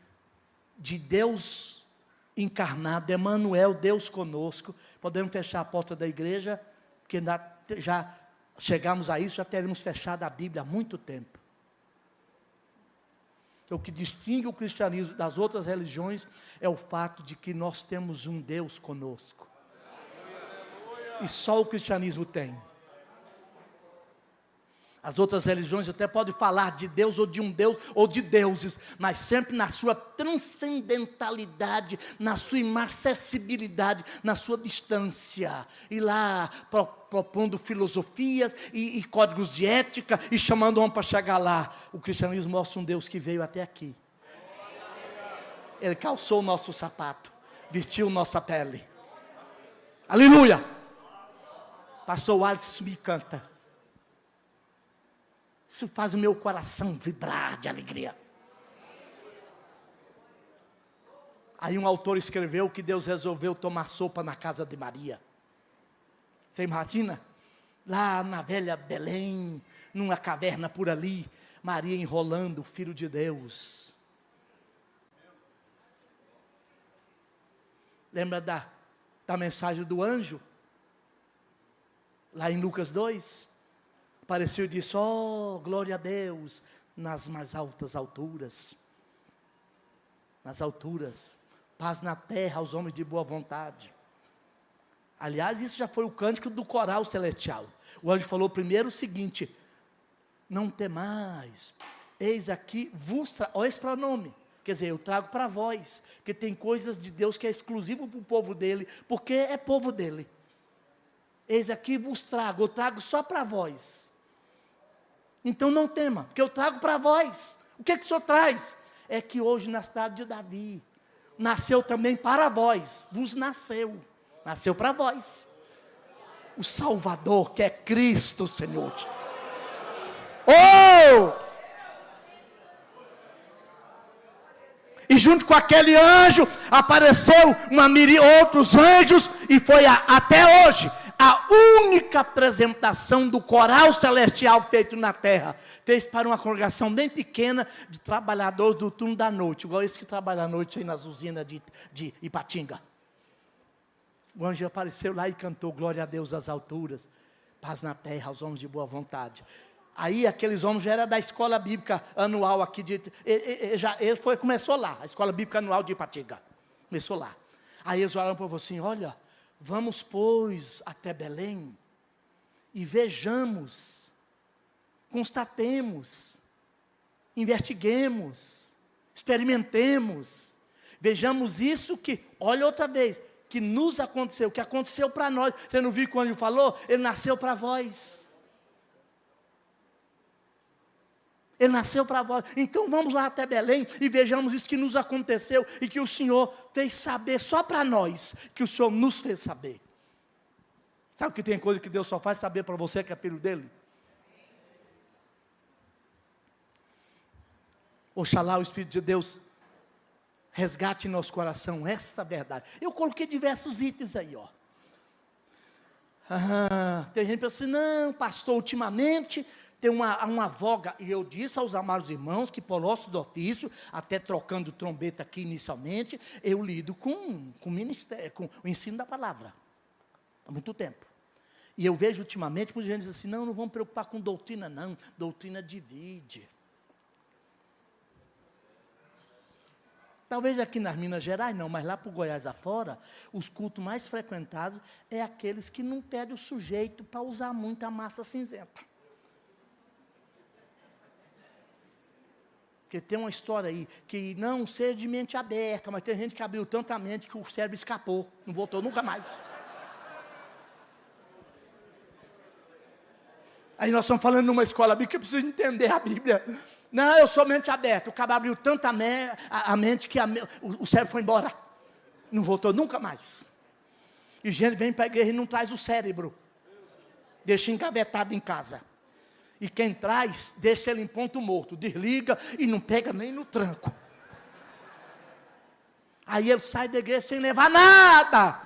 de Deus encarnado, Emmanuel, Deus conosco, podemos fechar a porta da igreja, porque já chegamos a isso, já teremos fechado a Bíblia há muito tempo. O que distingue o cristianismo das outras religiões é o fato de que nós temos um Deus conosco. E só o cristianismo tem. As outras religiões até podem falar de Deus, ou de um Deus, ou de deuses, mas sempre na sua transcendentalidade, na sua inacessibilidade, na sua distância. E lá propondo filosofias e códigos de ética, e chamando o homem para chegar lá. O cristianismo mostra um Deus que veio até aqui. Ele calçou o nosso sapato, vestiu nossa pele. Aleluia! Pastor Wallace me canta. Isso faz o meu coração vibrar de alegria. Aí um autor escreveu que Deus resolveu tomar sopa na casa de Maria. Você imagina? Lá na velha Belém, numa caverna por ali, Maria enrolando o Filho de Deus. Lembra da mensagem do anjo? Lá em Lucas 2? Apareceu e disse, glória a Deus, nas mais altas alturas. Nas alturas. Paz na terra aos homens de boa vontade. Aliás, isso já foi o cântico do coral celestial. O anjo falou primeiro o seguinte, não temais, eis aqui vos olha esse pronome. Quer dizer, eu trago para vós, porque tem coisas de Deus que é exclusivo para o povo dele, porque é povo dele. Eis aqui vos trago, eu trago só para vós. Então não tema, porque eu trago para vós. O que o Senhor traz? É que hoje na cidade de Davi, nasceu também para vós, vos nasceu para vós. O Salvador, que é Cristo, Senhor. E junto com aquele anjo, apareceu outros anjos, e foi até hoje, a única apresentação do coral celestial feito na terra. Fez para uma congregação bem pequena de trabalhadores do turno da noite, igual esse que trabalha à noite aí nas usinas de Ipatinga. O anjo apareceu lá e cantou glória a Deus às alturas, paz na terra aos homens de boa vontade. Aí aqueles homens já eram da escola bíblica anual aqui começou lá, a escola bíblica anual de Ipatinga. Começou lá. Aí eles oraram para você assim, olha, vamos, pois, até Belém e vejamos, constatemos, investiguemos, experimentemos, vejamos isso que, olha outra vez, que nos aconteceu, que aconteceu para nós. Você não viu quando ele falou? Ele nasceu para vós. Ele nasceu para vós. Então vamos lá até Belém e vejamos isso que nos aconteceu e que o Senhor fez saber só para nós, que o Senhor nos fez saber. Sabe que tem coisa que Deus só faz saber para você que é filho dele? Oxalá o Espírito de Deus resgate em nosso coração esta verdade. Eu coloquei diversos itens aí, ó. Tem gente que pensa assim, não, pastor, ultimamente tem uma voga, e eu disse aos amados irmãos que por nosso do ofício, até trocando trombeta aqui inicialmente, eu lido com o ministério, com o ensino da palavra, há muito tempo. E eu vejo ultimamente, muita gente diz assim, não vamos preocupar com doutrina não, doutrina divide. Talvez aqui nas Minas Gerais não, mas lá para o Goiás afora, os cultos mais frequentados é aqueles que não pedem o sujeito para usar muita massa cinzenta. Porque tem uma história aí, que não seja de mente aberta, mas tem gente que abriu tanta mente que o cérebro escapou, não voltou nunca mais. Aí nós estamos falando numa escola bíblica que eu preciso entender a Bíblia. Não, eu sou mente aberta. O cara abriu tanta a mente que o cérebro foi embora. Não voltou nunca mais. E gente vem para a igreja e não traz o cérebro. Deixa engavetado em casa. E quem traz, deixa ele em ponto morto. Desliga e não pega nem no tranco. Aí ele sai da igreja sem levar nada.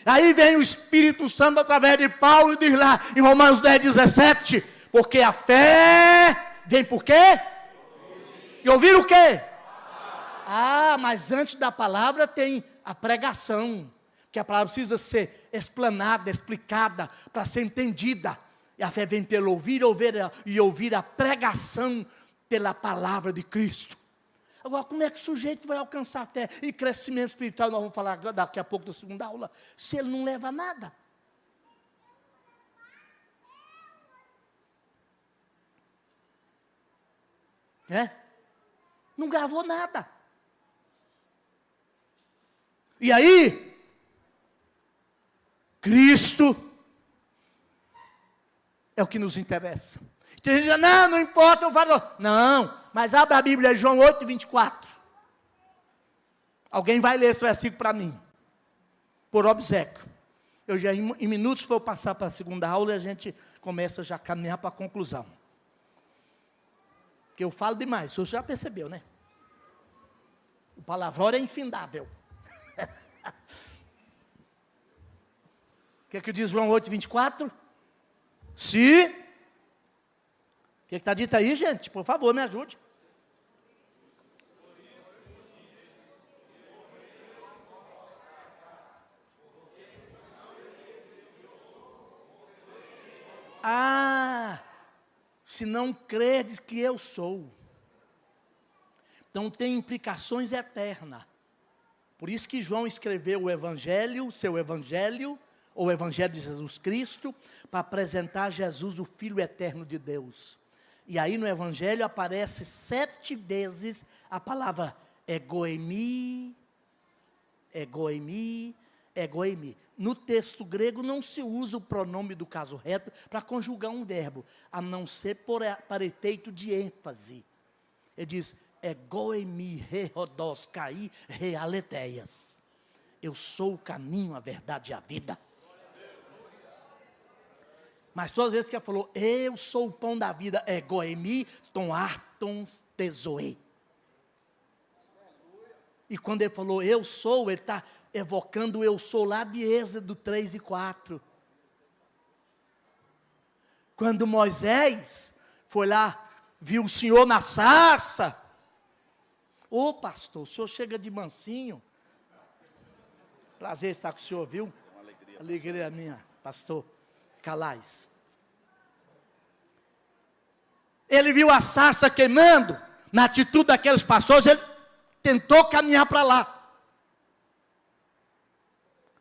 Aí vem o Espírito Santo através de Paulo e diz lá em Romanos 10:17, porque a fé vem por quê? E ouvir o quê? Ah, mas antes da palavra tem a pregação, que a palavra precisa ser explanada, explicada, para ser entendida. E a fé vem pelo ouvir a pregação pela palavra de Cristo. Agora, como é que o sujeito vai alcançar a fé e crescimento espiritual? Nós vamos falar daqui a pouco da segunda aula. Se ele não leva nada. Não gravou nada. E aí, Cristo é o que nos interessa. Tem gente que diz, não importa, eu falo. Não, mas abre a Bíblia, João 8:24. Alguém vai ler esse versículo para mim, por obséquio. Eu já, em minutos, vou passar para a segunda aula e a gente começa já a caminhar para a conclusão. Porque eu falo demais, o senhor já percebeu, né? O palavrão é infindável. O que diz João 8:24? Se... O que está dito aí, gente? Por favor, me ajude. Se não credes que eu sou. Então tem implicações eternas. Por isso que João escreveu o Evangelho, seu Evangelho, ou o Evangelho de Jesus Cristo, para apresentar Jesus, o Filho eterno de Deus. E aí no Evangelho aparece 7 vezes a palavra egoimi, egoimi, egoimi. No texto grego não se usa o pronome do caso reto para conjugar um verbo, a não ser para efeito de ênfase. Ele diz, egoimi, rehodos, kai, realeteias. Eu sou o caminho, a verdade e a vida. Mas todas as vezes que ele falou, eu sou o pão da vida, egoemi, ton arton tezoe. E quando ele falou, eu sou, ele está evocando o eu sou lá de Êxodo 3:4. Quando Moisés foi lá, viu o Senhor na sarça. Ô pastor, o senhor chega de mansinho. Prazer estar com o senhor, viu? Alegria minha, pastor Calais. Ele viu a sarça queimando, na atitude daqueles pastores, ele tentou caminhar para lá.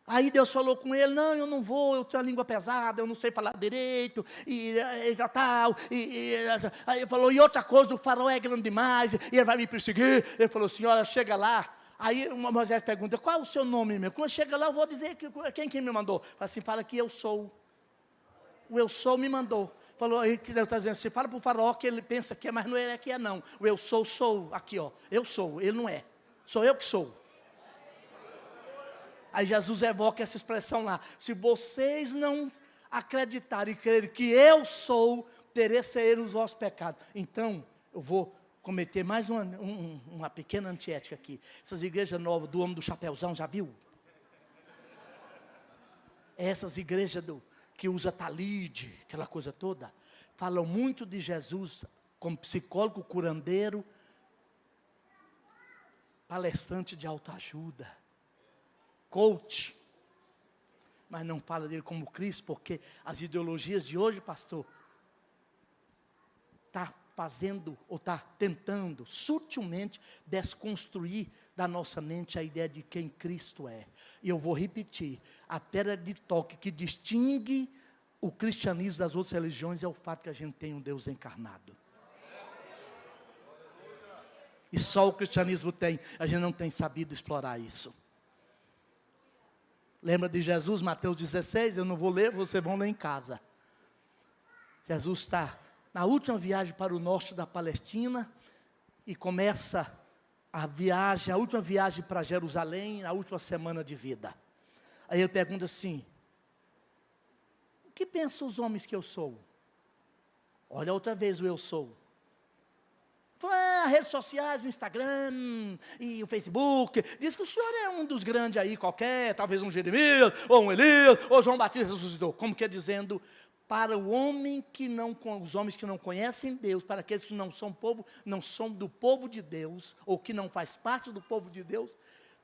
Aí Deus falou com ele, não, eu não vou, eu tenho a língua pesada, eu não sei falar direito, e já tal, aí ele falou, e outra coisa, o faraó é grande demais, e ele vai me perseguir. Ele falou, senhora, chega lá. Aí Moisés pergunta, qual é o seu nome, meu? Quando chega lá, eu vou dizer quem me mandou. Fala assim, fala que eu sou. O eu sou me mandou. Falou, aí que Deus está dizendo assim, fala para o faraó que ele pensa que é, mas não é que é não. O eu sou, aqui ó, eu sou, ele não é. Sou eu que sou. Aí Jesus evoca essa expressão lá, se vocês não acreditarem e crerem que eu sou, pereceram os vossos pecados. Então, eu vou cometer mais uma pequena antiética aqui. Essas igrejas novas do homem do chapéuzão, já viu? Essas igrejas que usa talide, aquela coisa toda, falam muito de Jesus como psicólogo, curandeiro, palestrante de autoajuda, coach, mas não fala dele como Cristo, porque as ideologias de hoje, pastor, está fazendo, ou está tentando, sutilmente, desconstruir da nossa mente a ideia de quem Cristo é. E eu vou repetir, a pedra de toque que distingue o cristianismo das outras religiões é o fato que a gente tem um Deus encarnado. E só o cristianismo tem. A gente não tem sabido explorar isso. Lembra de Jesus, Mateus 16? Eu não vou ler, vocês vão ler em casa. Jesus está na última viagem para o norte da Palestina e começa a última viagem para Jerusalém, na última semana de vida. Aí ele pergunta assim: o que pensam os homens que eu sou? Olha outra vez o eu sou. As redes sociais, o Instagram e o Facebook, diz que o senhor é um dos grandes aí qualquer, talvez um Jeremias, ou um Elias, ou João Batista ressuscitou. Como que é dizendo, para o homem os homens que não conhecem Deus, para aqueles que não são do povo de Deus, ou que não faz parte do povo de Deus,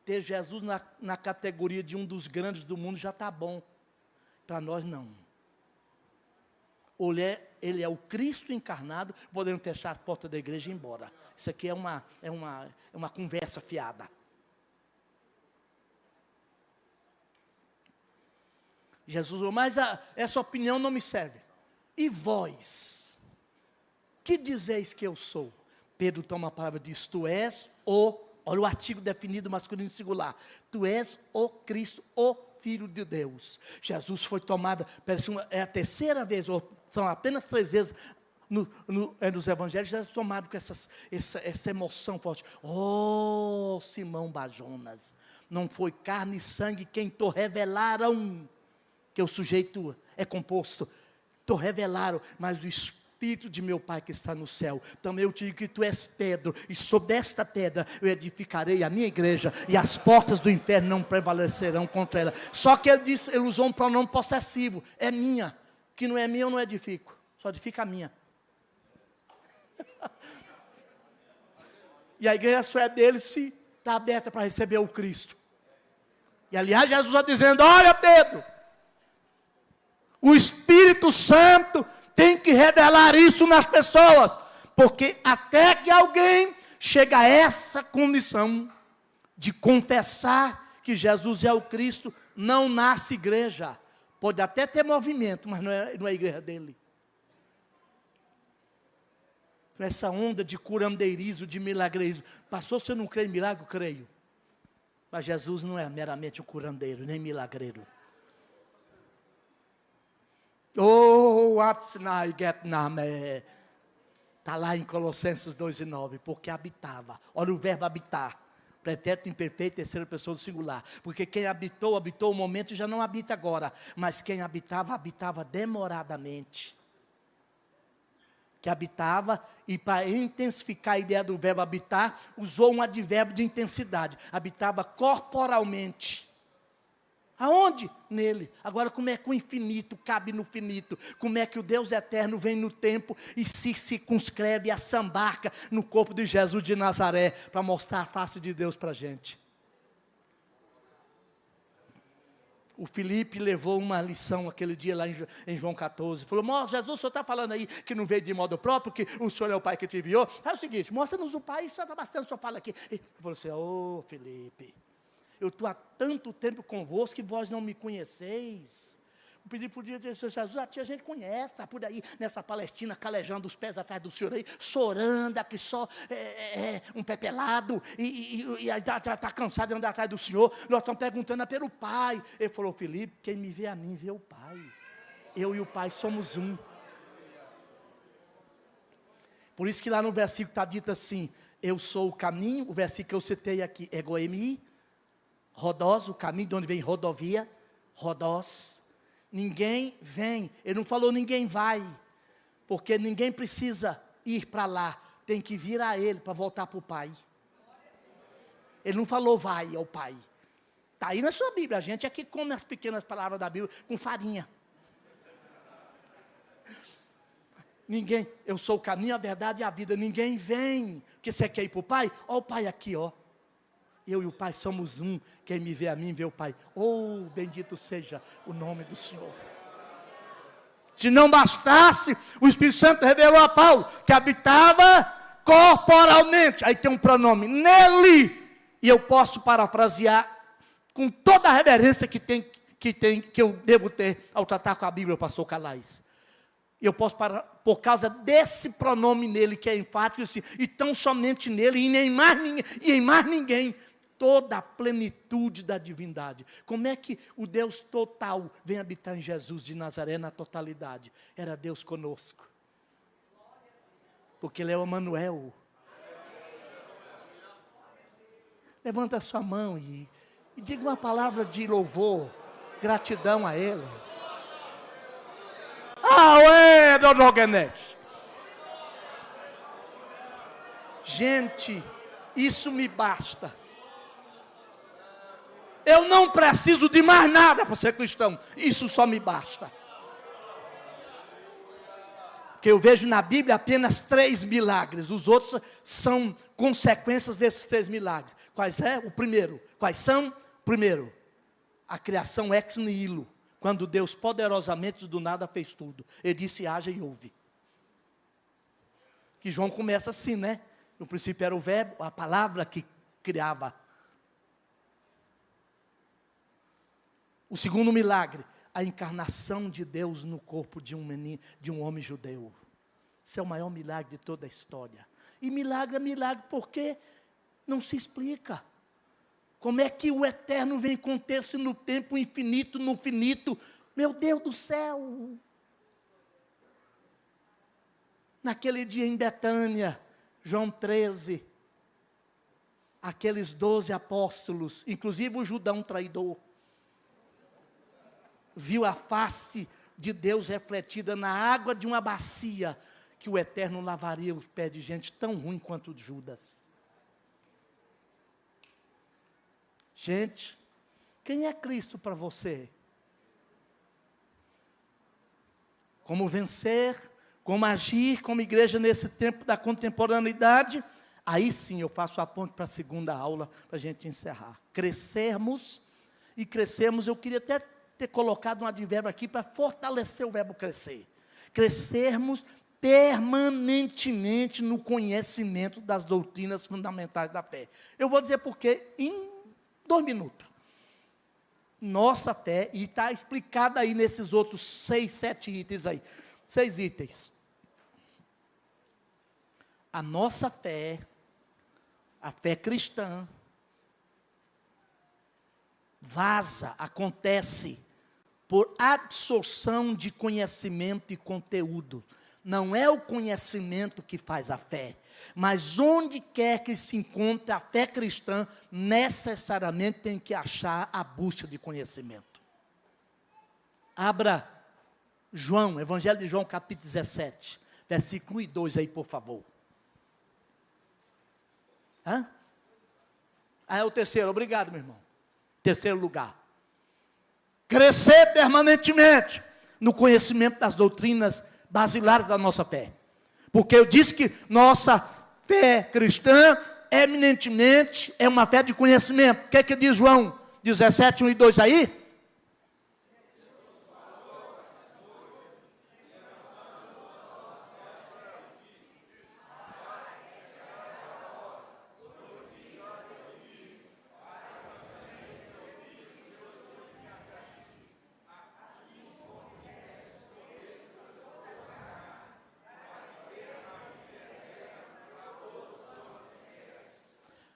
ter Jesus na categoria de um dos grandes do mundo já está bom. Para nós não. Ele é o Cristo encarnado, podemos fechar as portas da igreja e ir embora. Isso aqui é uma conversa fiada. Jesus falou, mas essa opinião não me serve. E vós? Que dizeis que eu sou? Pedro toma a palavra e diz, tu és olha o artigo definido masculino singular. Tu és o Cristo, o Filho de Deus. Jesus foi tomado, é a terceira vez, ou são apenas 3 vezes nos evangelhos, já é tomado com essa emoção forte. Oh, Simão Bajonas, não foi carne e sangue quem te revelaram, que o sujeito é composto, te revelaram, mas o Espírito de meu Pai que está no céu. Também eu te digo que tu és Pedro, e sobre esta pedra eu edificarei a minha igreja, e as portas do inferno não prevalecerão contra ela. Só que ele usou um pronome possessivo, é minha, que não é minha eu não edifico, só edifica a minha. E a igreja só é dele se está aberta para receber o Cristo. E aliás Jesus está dizendo, olha Pedro, o Espírito Santo tem que revelar isso nas pessoas, porque até que alguém chegue a essa condição de confessar que Jesus é o Cristo, não nasce igreja. Pode até ter movimento, mas não é a igreja dele. Essa onda de curandeirismo, de milagreismo. Pastor, você não crê em milagre? Eu creio. Mas Jesus não é meramente um curandeiro, nem milagreiro. Oh, Atznai Getname. Está lá em Colossenses 2:9. Porque habitava. Olha o verbo habitar. Pretérito imperfeito, terceira pessoa do singular. Porque quem habitou o momento e já não habita agora. Mas quem habitava demoradamente. Que habitava, e para intensificar a ideia do verbo habitar, usou um advérbio de intensidade. Habitava corporalmente. Aonde? Nele. Agora, como é que o infinito cabe no finito? Como é que o Deus eterno vem no tempo e se circunscreve a sambarca no corpo de Jesus de Nazaré, para mostrar a face de Deus para a gente? O Filipe levou uma lição aquele dia lá em João 14. Falou, Jesus, o senhor está falando aí que não veio de modo próprio, que o senhor é o Pai que te enviou. É o seguinte, mostra-nos o Pai, isso está bastante, o senhor fala aqui. Ele falou assim, Filipe, eu estou há tanto tempo convosco que vós não me conheceis. O Filipe podia dizer, Jesus, a gente conhece, está por aí nessa Palestina, calejando os pés atrás do senhor aí, chorando, aqui só um pé pelado, e está cansado de andar atrás do senhor. Nós estamos perguntando pelo Pai. Ele falou, Filipe, quem me vê a mim, vê o Pai. Eu e o Pai somos um. Por isso que lá no versículo está dito assim, eu sou o caminho, o versículo que eu citei aqui, Egoemi, Rodós, o caminho de onde vem rodovia, Rodós. Ninguém vem, ele não falou ninguém vai, porque ninguém precisa ir para lá, tem que vir a ele para voltar para o Pai. Ele não falou vai ao Pai. Está aí na sua Bíblia, a gente aqui come as pequenas palavras da Bíblia com farinha. Ninguém, eu sou o caminho, a verdade e a vida, ninguém vem, porque você quer ir para o Pai? Olha o Pai aqui, ó. Eu e o Pai somos um, quem me vê a mim, vê o Pai. Oh, bendito seja o nome do Senhor. Se não bastasse, o Espírito Santo revelou a Paulo, que habitava corporalmente, aí tem um pronome, nele, e eu posso parafrasear, com toda a reverência que eu devo ter, ao tratar com a Bíblia, pastor Calais. Eu posso parar por causa desse pronome nele, que é enfático, assim, e tão somente nele, e em mais ninguém, toda a plenitude da divindade. Como é que o Deus total vem habitar em Jesus de Nazaré na totalidade? Era Deus conosco. Porque Ele é o Emanuel. Levanta a sua mão e diga uma palavra de louvor, gratidão a Ele. Gente, isso me basta. Eu não preciso de mais nada para ser cristão. Isso só me basta. Porque eu vejo na Bíblia apenas 3 milagres. Os outros são consequências desses 3 milagres. Quais é? O primeiro. Quais são? Primeiro, a criação ex nihilo. Quando Deus poderosamente do nada fez tudo. Ele disse, haja e houve. Que João começa assim, né? No princípio era o verbo, a palavra que criava. O segundo milagre, a encarnação de Deus no corpo de um menino, de um homem judeu. Esse é o maior milagre de toda a história. E milagre é milagre porque não se explica. Como é que o eterno vem conter-se no tempo infinito, no finito? Meu Deus do céu! Naquele dia em Betânia, João 13, aqueles 12 apóstolos, inclusive o Judão traidor, viu a face de Deus refletida na água de uma bacia, que o eterno lavaria os pés de gente tão ruim quanto Judas. Gente, quem é Cristo para você? Como vencer, como agir como igreja nesse tempo da contemporaneidade? Aí sim eu faço a ponte para a segunda aula, para a gente encerrar. Crescermos, e crescermos, eu queria até ter colocado um advérbio aqui para fortalecer o verbo crescer. Crescermos permanentemente no conhecimento das doutrinas fundamentais da fé. Eu vou dizer por quê em 2 minutos. Nossa fé, e está explicado aí nesses outros 6, 7 itens aí. 6 itens. A nossa fé, a fé cristã, acontece por absorção de conhecimento e conteúdo. Não é o conhecimento que faz a fé, mas onde quer que se encontre a fé cristã, necessariamente tem que achar a busca de conhecimento. Abra João, Evangelho de João, capítulo 17, versículo 1 e 2 aí, por favor. É o terceiro, obrigado, meu irmão. Terceiro lugar. Crescer permanentemente no conhecimento das doutrinas basilares da nossa fé. Porque eu disse que nossa fé cristã, eminentemente, é uma fé de conhecimento. O que é que diz João 17, 1 e 2 aí?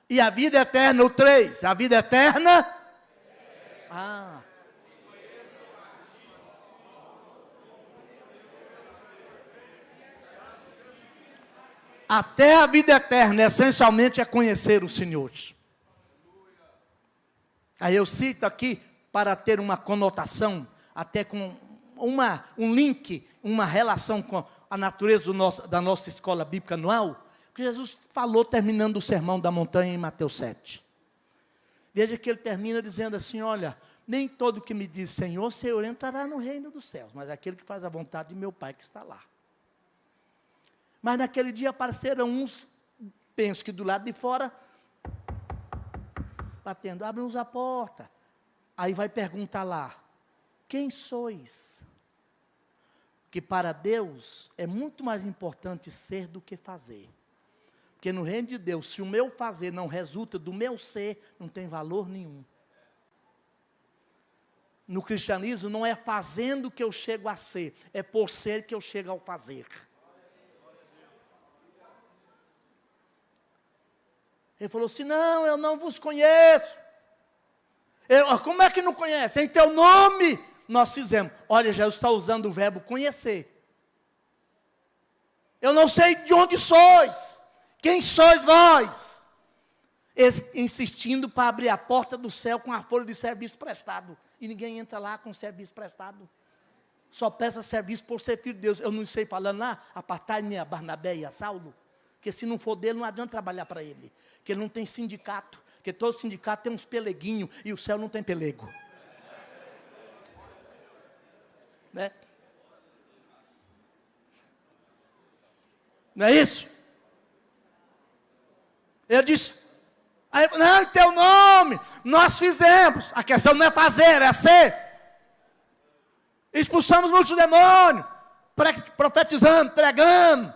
E a vida eterna, o 3, a vida eterna. Até a vida eterna, essencialmente, é conhecer o Senhor. Aí eu cito aqui, para ter uma conotação, até com um link, uma relação com a natureza da nossa escola bíblica anual, que Jesus falou terminando o sermão da montanha em Mateus 7. Veja que ele termina dizendo assim, olha, nem todo que me diz Senhor, Senhor entrará no reino dos céus, mas aquele que faz a vontade de meu Pai que está lá. Mas naquele dia apareceram uns, penso que do lado de fora, batendo, abre-nos a porta. Aí vai perguntar lá, quem sois? Que para Deus é muito mais importante ser do que fazer. Porque no reino de Deus, se o meu fazer não resulta do meu ser, não tem valor nenhum. no cristianismo não é fazendo que eu chego a ser, é por ser que eu chego ao fazer. Ele falou assim, não, eu não vos conheço. Como é que não conhece? Em teu nome nós fizemos. Olha, Jesus está usando o verbo conhecer. Eu não sei de onde sois. Quem sois vós? Insistindo para abrir a porta do céu com a folha de serviço prestado. E ninguém entra lá com serviço prestado. Só peça serviço por ser filho de Deus. Eu não sei falando lá, apartai-me a Barnabé e a Saulo. Porque se não for dele, não adianta trabalhar para ele. Porque ele não tem sindicato. Porque todo sindicato tem uns peleguinhos e o céu não tem pelego. Né? Não é isso? Ele disse, aí, não, em teu nome, nós fizemos. A questão não é fazer, é ser. Expulsamos muitos demônios, profetizando, pregando.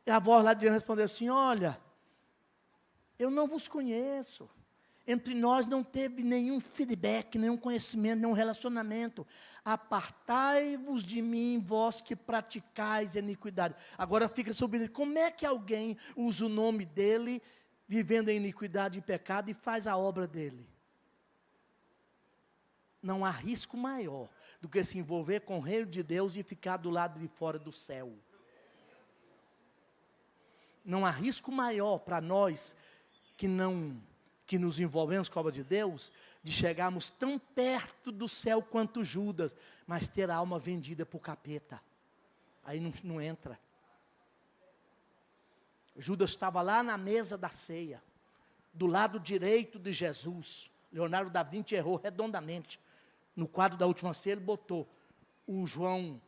E a voz lá de Deus respondeu assim, olha, eu não vos conheço. Entre nós não teve nenhum feedback, nenhum conhecimento, nenhum relacionamento. Apartai-vos de mim, vós que praticais iniquidade. Agora fica sobre como é que alguém usa o nome dele, vivendo em iniquidade e pecado, e faz a obra dele? Não há risco maior do que se envolver com o reino de Deus e ficar do lado de fora do céu. Não há risco maior para nós que nos envolvemos com a obra de Deus, de chegarmos tão perto do céu quanto Judas, mas ter a alma vendida para o capeta. Aí não entra. Judas estava lá na mesa da ceia, do lado direito de Jesus. Leonardo da Vinci errou redondamente. No quadro da última ceia ele botou o João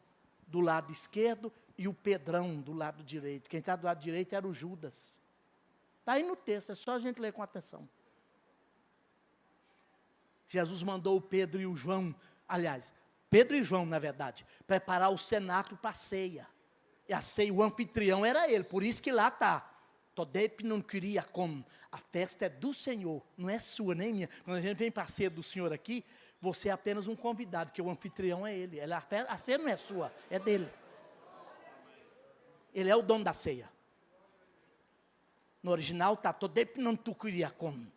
do lado esquerdo e o Pedrão do lado direito. Quem está do lado direito era o Judas. Está aí no texto, é só a gente ler com atenção. Jesus mandou o Pedro e o João, aliás, Pedro e João, na verdade, preparar o cenáculo para a ceia. E a ceia, o anfitrião era ele, por isso que lá está. Todep não queria como. A festa é do Senhor, não é sua nem minha. Quando a gente vem para a ceia do Senhor aqui, você é apenas um convidado, porque o anfitrião é ele. A ceia não é sua, é dele. Ele é o dono da ceia. No original está, Todep não tu queria como.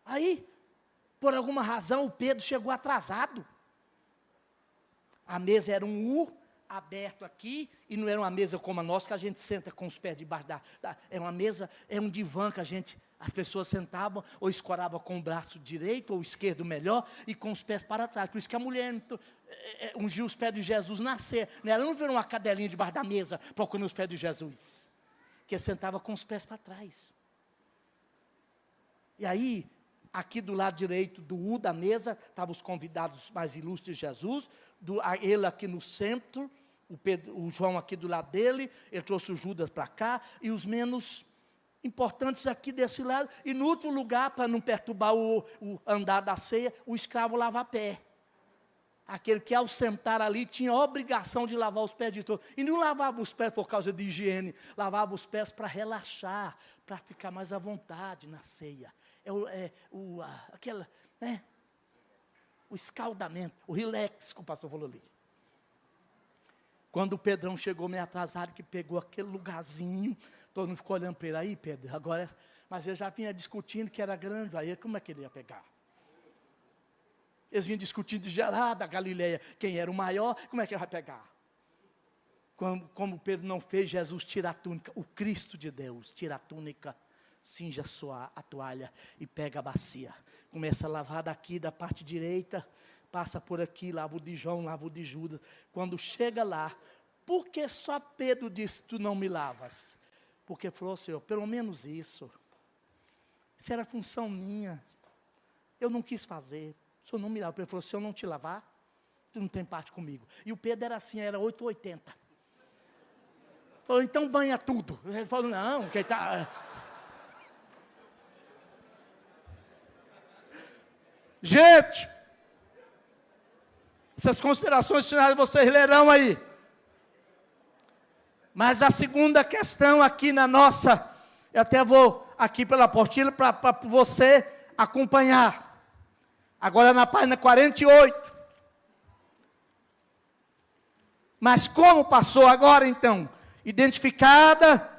Aí, por alguma razão, o Pedro chegou atrasado. A mesa era um U aberto aqui, e não era uma mesa como a nossa, que a gente senta com os pés debaixo é uma mesa, é um divã que as pessoas sentavam, ou escoravam com o braço direito, ou esquerdo melhor, e com os pés para trás. Por isso que a mulher ungiu os pés de Jesus na ceia. Ela não virou uma cadelinha debaixo da mesa, procurando os pés de Jesus. Que sentava com os pés para trás. E aí, aqui do lado direito do U da mesa, estavam os convidados mais ilustres de Jesus, ele aqui no centro, o João aqui do lado dele, ele trouxe o Judas para cá, e os menos importantes aqui desse lado, e no outro lugar, para não perturbar o andar da ceia, o escravo lava pé. Aquele que ao sentar ali tinha a obrigação de lavar os pés de todos. E não lavava os pés por causa de higiene, lavava os pés para relaxar, para ficar mais à vontade na ceia. O escaldamento, o relax, como o pastor falou ali. Quando o Pedrão chegou meio atrasado, que pegou aquele lugarzinho, todo mundo ficou olhando para ele, aí Pedro, agora, mas ele já vinha discutindo que era grande, aí como é que ele ia pegar? Eles vinham discutindo de lá da Galileia, quem era o maior, como é que ele vai pegar? Como Pedro não fez, Jesus tira a túnica, o Cristo de Deus, tira a túnica, cinge a toalha e pega a bacia. Começa a lavar daqui, da parte direita, passa por aqui, lava o de João, lava o de Judas. Quando chega lá, por que só Pedro disse, tu não me lavas? Porque falou, Senhor, pelo menos isso. Isso era função minha. Eu não quis fazer. O Senhor não me lava. Ele falou, se eu não te lavar, tu não tem parte comigo. E o Pedro era assim, era 880. Falou, então banha tudo. Ele falou, não, que está... Gente, essas considerações finais vocês lerão aí. Mas a segunda questão aqui na nossa, eu até vou aqui pela apostila para você acompanhar. Agora na página 48. Mas como passou agora então? Identificada,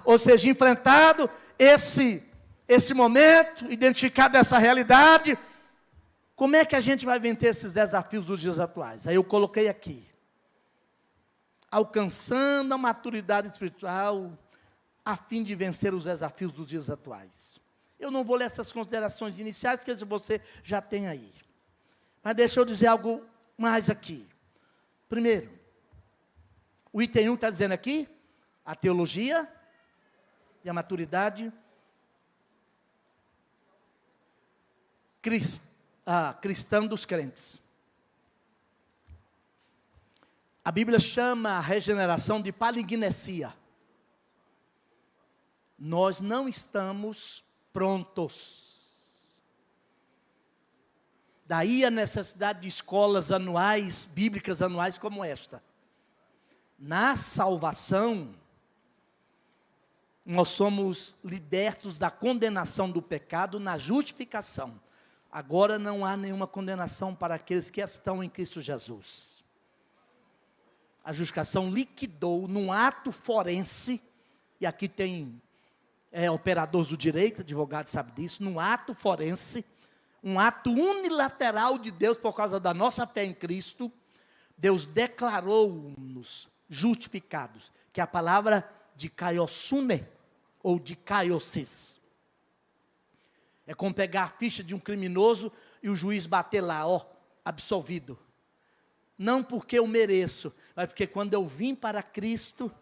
ou seja, enfrentado esse momento, identificada essa realidade, como é que a gente vai vencer esses desafios dos dias atuais? Aí eu coloquei aqui. Alcançando a maturidade espiritual, a fim de vencer os desafios dos dias atuais. Eu não vou ler essas considerações iniciais, que você já tem aí. Mas deixa eu dizer algo mais aqui. Primeiro, o item 1 está dizendo aqui, a teologia e a maturidade cristã dos crentes. A Bíblia chama a regeneração de palinginesia. Nós não estamos prontos. Daí a necessidade de escolas anuais, bíblicas anuais como esta. Na salvação, nós somos libertos da condenação do pecado na justificação. Agora não há nenhuma condenação para aqueles que estão em Cristo Jesus. A justificação liquidou num ato forense, e aqui tem operadores do direito, advogado sabe disso, num ato forense, um ato unilateral de Deus por causa da nossa fé em Cristo, Deus declarou-nos justificados, que é a palavra de kaiosune, ou de kaiosis. É como pegar a ficha de um criminoso e o juiz bater lá, absolvido. Não porque eu mereço, mas porque quando eu vim para Cristo,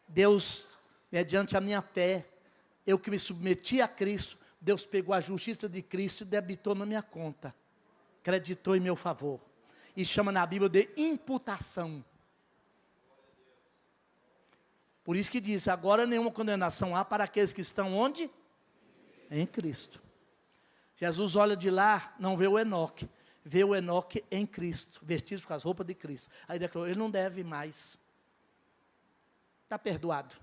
Deus, mediante a minha fé, eu que me submeti a Cristo, Deus pegou a justiça de Cristo e debitou na minha conta, creditou em meu favor, e chama na Bíblia de imputação. Por isso que diz, agora nenhuma condenação há para aqueles que estão onde? Em Cristo. Jesus olha de lá, não vê o Enoque, vê o Enoque em Cristo, vestido com as roupas de Cristo. Aí declarou, ele não deve mais. Está perdoado.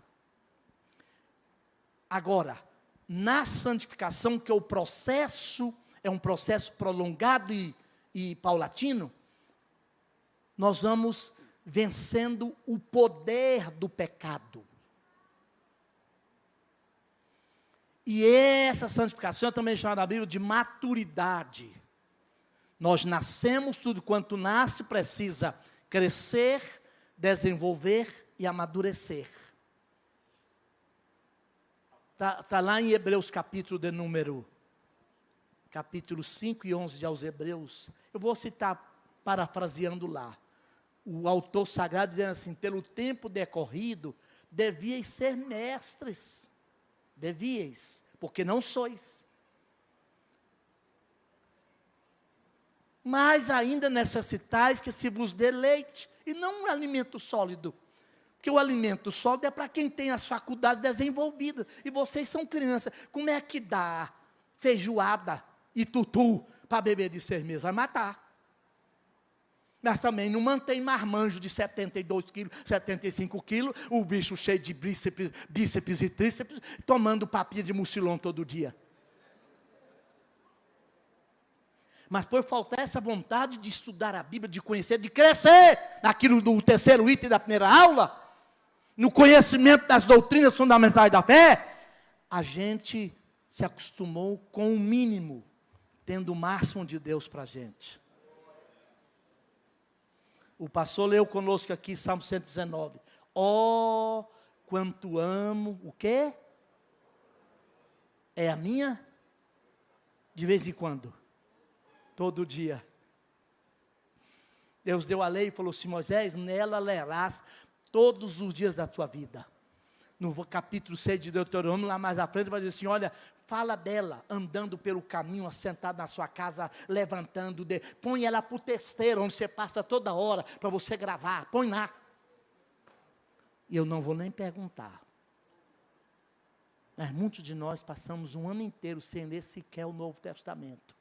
Agora, na santificação, que o processo é um processo prolongado e paulatino, nós vamos vencendo o poder do pecado. E essa santificação é também chamada na Bíblia de maturidade. Nós nascemos, tudo quanto nasce precisa crescer, desenvolver e amadurecer. Está lá em Hebreus capítulo 5 e 11 de aos Hebreus. Eu vou citar parafraseando lá. O autor sagrado dizendo assim, pelo tempo decorrido, devíeis ser mestres. Devíeis, porque não sois. Mas ainda necessitais que se vos dê leite, e não um alimento sólido. Porque o alimento sólido é para quem tem as faculdades desenvolvidas. E vocês são crianças. Como é que dá feijoada e tutu para beber de 6 meses? Vai matar. Mas também não mantém marmanjo de 72 quilos, 75 quilos, o bicho cheio de bíceps e tríceps, tomando papinha de mucilon todo dia. Mas por faltar essa vontade de estudar a Bíblia, de conhecer, de crescer naquilo do terceiro item da primeira aula, no conhecimento das doutrinas fundamentais da fé, a gente se acostumou com o mínimo, tendo o máximo de Deus para a gente. O pastor leu conosco aqui Salmo 119. Quanto amo, o quê? É a minha? De vez em quando. Todo dia. Deus deu a lei e falou assim, Moisés, nela lerás todos os dias da tua vida. No capítulo 6 de Deuteronômio, lá mais à frente, vai dizer assim, olha, fala dela, andando pelo caminho, assentado na sua casa, levantando, põe ela para o testeiro, onde você passa toda hora, para você gravar, põe lá. E eu não vou nem perguntar. Mas muitos de nós passamos um ano inteiro sem ler sequer o Novo Testamento.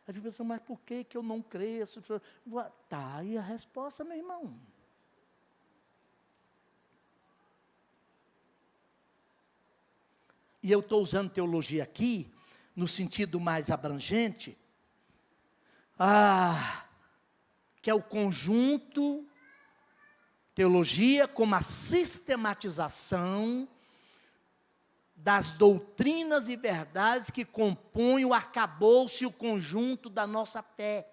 Aí eu penso, mas por que eu não cresço? Tá aí a resposta, meu irmão. E eu estou usando teologia aqui, no sentido mais abrangente, que é o conjunto, teologia como a sistematização das doutrinas e verdades que compõem o arcabouço e o conjunto da nossa fé.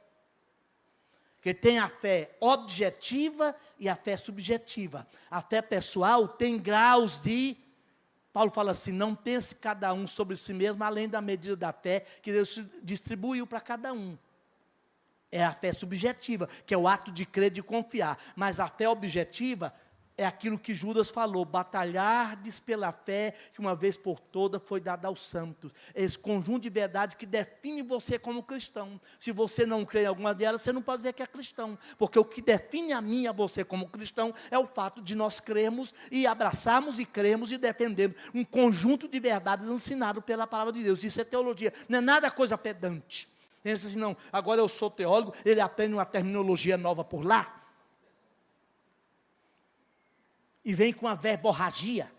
Que tem a fé objetiva e a fé subjetiva. A fé pessoal tem graus de... Paulo fala assim, não pense cada um sobre si mesmo, além da medida da fé que Deus distribuiu para cada um. É a fé subjetiva, que é o ato de crer, de confiar. Mas a fé objetiva é aquilo que Judas falou, batalhardes pela fé que uma vez por toda foi dada aos santos. É esse conjunto de verdades que define você como cristão. Se você não crê em alguma delas, você não pode dizer que é cristão. Porque o que define a mim e a você como cristão é o fato de nós crermos e abraçarmos e crermos e defendermos um conjunto de verdades ensinado pela palavra de Deus. Isso é teologia, não é nada coisa pedante. Ele diz assim, não, agora eu sou teólogo, ele aprende uma terminologia nova por lá, e vem com a verborragia,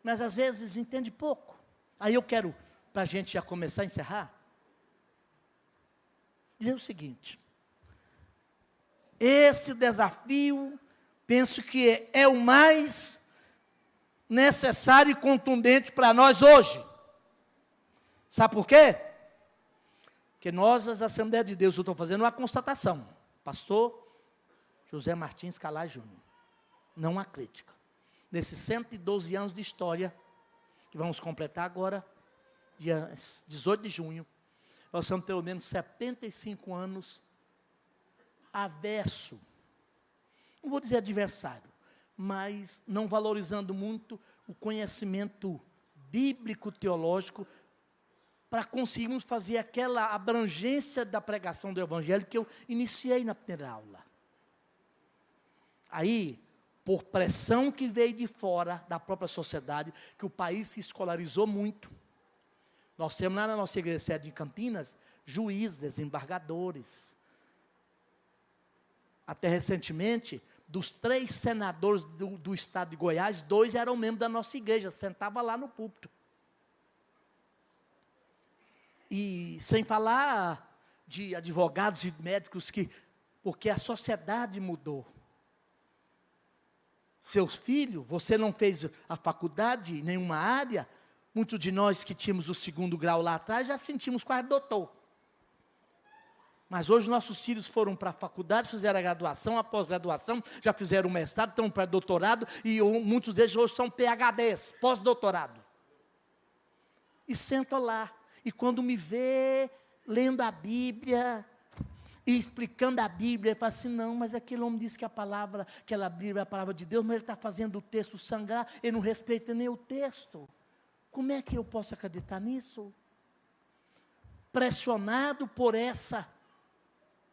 mas às vezes entende pouco. Aí eu quero, para a gente já começar a encerrar, dizer o seguinte, esse desafio, penso que é o mais necessário e contundente para nós hoje. Sabe por quê? Porque nós, as Assembleias de Deus, eu estou fazendo uma constatação, pastor José Martins Calais Júnior, não há crítica. Nesses 112 anos de história, que vamos completar agora, dia 18 de junho, nós somos pelo menos 75 anos averso, não vou dizer adversário, mas não valorizando muito o conhecimento bíblico, teológico, para conseguirmos fazer aquela abrangência da pregação do Evangelho que eu iniciei na primeira aula. Aí, por pressão que veio de fora da própria sociedade, que o país se escolarizou muito. Nós temos lá na nossa igreja sede em Campinas, juízes, desembargadores. Até recentemente, dos 3 senadores do estado de Goiás, 2 eram membros da nossa igreja, sentavam lá no púlpito. E sem falar de advogados e médicos, porque a sociedade mudou. Seus filhos, você não fez a faculdade em nenhuma área, muitos de nós que tínhamos o 2º grau lá atrás, já sentimos quase doutor. Mas hoje nossos filhos foram para a faculdade, fizeram a graduação, a pós-graduação, já fizeram o mestrado, estão para doutorado, e muitos deles hoje são PhDs, pós-doutorado. E sentam lá, e quando me vê lendo a Bíblia, e explicando a Bíblia, ele fala assim, não, mas aquele homem disse que aquela Bíblia é a palavra de Deus, mas ele está fazendo o texto sangrar, ele não respeita nem o texto. Como é que eu posso acreditar nisso? Pressionado por essa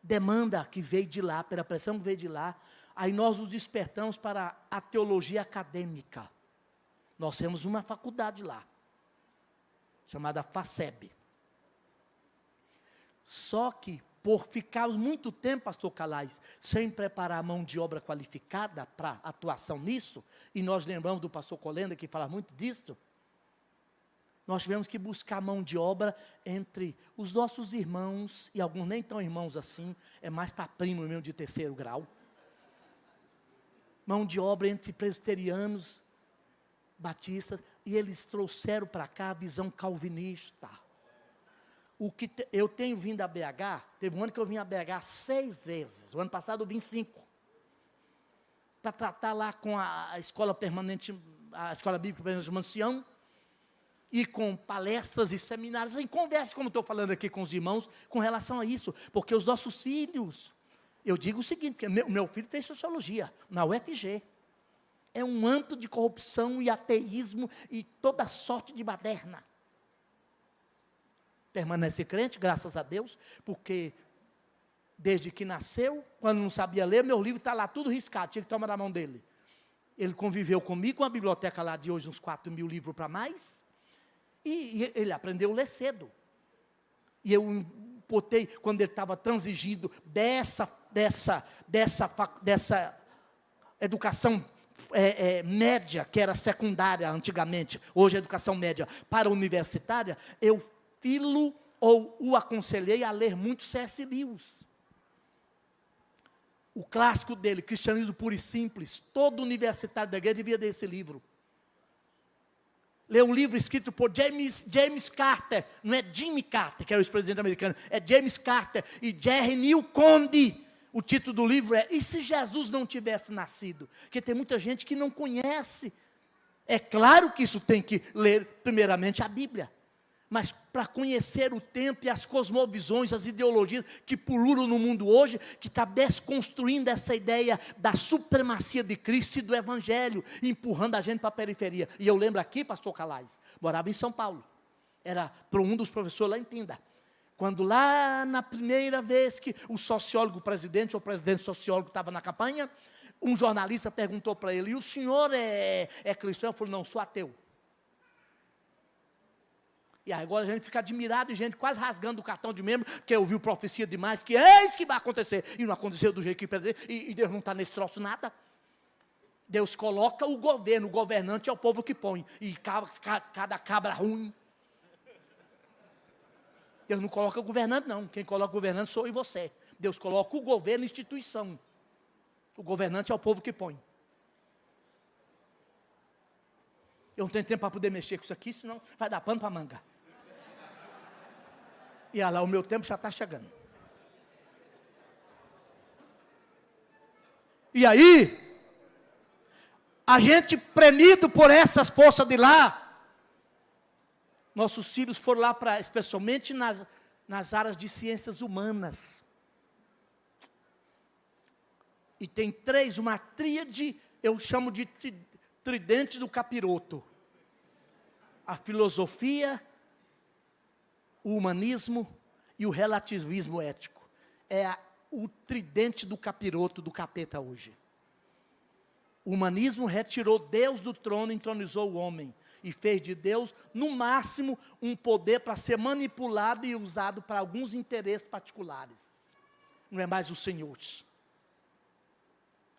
demanda que veio de lá, pela pressão que veio de lá, aí nós nos despertamos para a teologia acadêmica. Nós temos uma faculdade lá, chamada FACEB. Só que, por ficarmos muito tempo, pastor Calais, sem preparar a mão de obra qualificada para atuação nisso, e nós lembramos do pastor Colenda, que fala muito disso, nós tivemos que buscar mão de obra entre os nossos irmãos, e alguns nem tão irmãos assim, é mais para primo mesmo de 3º grau, mão de obra entre presbiterianos, batistas, e eles trouxeram para cá a visão calvinista. Eu tenho vindo a BH, teve um ano que eu vim a BH 6 vezes, o ano passado eu vim 5, para tratar lá com a escola permanente, a escola bíblica permanente de Mancião, e com palestras e seminários, em conversa, como estou falando aqui com os irmãos, com relação a isso, porque os nossos filhos, eu digo o seguinte, porque meu filho fez sociologia, na UFG, é um âmbito de corrupção e ateísmo, e toda sorte de baderna. Permanece crente, graças a Deus, porque desde que nasceu, quando não sabia ler, meu livro está lá tudo riscado, tinha que tomar na mão dele. Ele conviveu comigo, com a biblioteca lá de hoje, uns 4.000 livros para mais, e ele aprendeu a ler cedo. E eu botei, quando ele estava transigindo dessa educação média, que era secundária antigamente, hoje é educação média, para universitária, eu o aconselhei a ler muito C.S. Lewis. O clássico dele, Cristianismo Puro e Simples, todo universitário da igreja devia ler esse livro. Ler um livro escrito por James Carter, não é Jimmy Carter, que é o ex-presidente americano, é James Carter e Jerry Newcombe. O título do livro é E se Jesus não tivesse nascido? Porque tem muita gente que não conhece. É claro que isso tem que ler primeiramente a Bíblia. Mas para conhecer o tempo e as cosmovisões, as ideologias que pululam no mundo hoje, que está desconstruindo essa ideia da supremacia de Cristo e do Evangelho, empurrando a gente para a periferia. E eu lembro aqui, pastor Calais, morava em São Paulo, era para um dos professores lá em Pinda. Quando lá na primeira vez que o sociólogo presidente, ou o presidente sociólogo estava na campanha, um jornalista perguntou para ele, e o senhor é cristão? Ele falou, não, sou ateu. E agora a gente fica admirado e gente quase rasgando o cartão de membro, porque ouviu profecia demais, que eis que vai acontecer. E não aconteceu do jeito que perdeu, e Deus não está nesse troço nada. Deus coloca o governo, o governante é o povo que põe. E cada cabra ruim. Deus não coloca o governante não, quem coloca o governante sou eu e você. Deus coloca o governo e instituição. O governante é o povo que põe. Eu não tenho tempo para poder mexer com isso aqui, senão vai dar pano para manga. E olha lá, o meu tempo já está chegando. E aí, a gente premido por essas forças de lá, nossos filhos foram lá para, especialmente nas áreas de ciências humanas. E tem uma tríade, eu chamo de tridente do capiroto. A filosofia, o humanismo e o relativismo ético. É o tridente do capiroto, do capeta hoje. O humanismo retirou Deus do trono, entronizou o homem. E fez de Deus, no máximo, um poder para ser manipulado e usado para alguns interesses particulares. Não é mais o Senhor.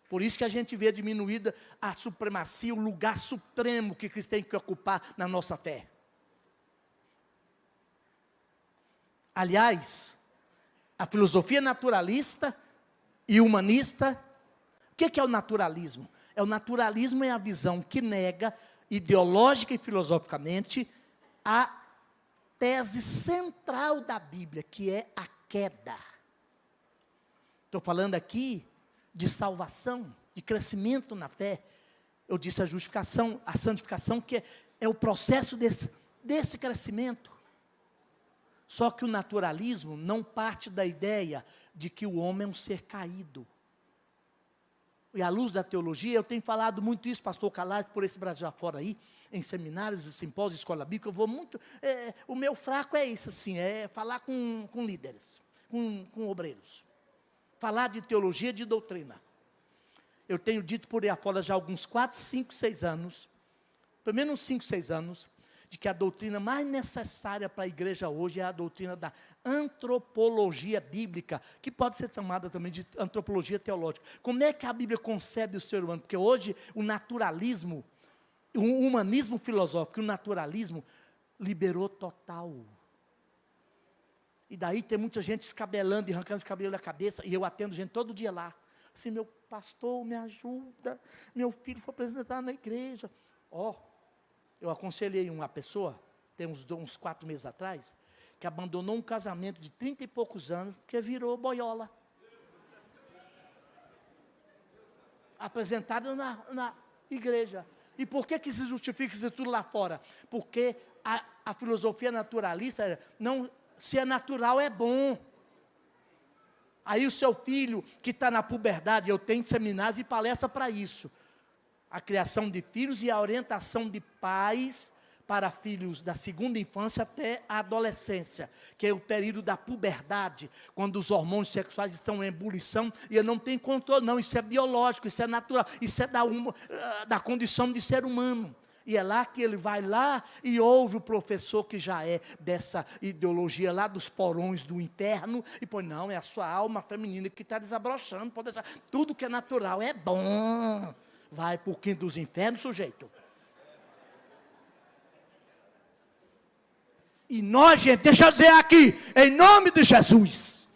Por isso que a gente vê diminuída a supremacia, o lugar supremo que Cristo tem que ocupar na nossa fé. Aliás, a filosofia naturalista e humanista, o que é o naturalismo? O naturalismo é a visão que nega, ideológica e filosoficamente, a tese central da Bíblia, que é a queda. Estou falando aqui de salvação, de crescimento na fé. Eu disse a justificação, a santificação, que é o processo desse crescimento. Só que o naturalismo não parte da ideia de que o homem é um ser caído. E à luz da teologia, eu tenho falado muito isso, pastor Calais, por esse Brasil afora aí, em seminários e simpósios, escola bíblica, eu vou muito, o meu fraco é isso, assim, é falar com líderes, com obreiros. Falar de teologia, de doutrina. Eu tenho dito por aí afora já há alguns 4, 5, 6 anos, pelo menos 5, 6 anos, de que a doutrina mais necessária para a igreja hoje é a doutrina da antropologia bíblica, que pode ser chamada também de antropologia teológica. Como é que a Bíblia concebe o ser humano? Porque hoje o naturalismo, o humanismo filosófico e o naturalismo liberou total. E daí tem muita gente escabelando e arrancando os cabelos da cabeça, e eu atendo gente todo dia lá. Assim, meu pastor, me ajuda, meu filho foi apresentado na igreja. Eu aconselhei uma pessoa, tem uns 4 meses atrás, que abandonou um casamento de 30 e poucos anos, que virou boiola. Apresentado na igreja. E por que se justifica isso tudo lá fora? Porque a filosofia naturalista, se é natural é bom. Aí o seu filho, que está na puberdade, eu tenho seminários e palestra para isso. A criação de filhos e a orientação de pais para filhos da segunda infância até a adolescência, que é o período da puberdade, quando os hormônios sexuais estão em ebulição, e eu não tenho controle, não, isso é biológico, isso é natural, isso é da condição de ser humano. E é lá que ele vai lá e ouve o professor que já é dessa ideologia lá dos porões do inferno, e põe, não, é a sua alma feminina que está desabrochando, pode deixar, tudo que é natural é bom. vai por quinto dos infernos, sujeito. E nós, gente, deixa eu dizer aqui, em nome de Jesus,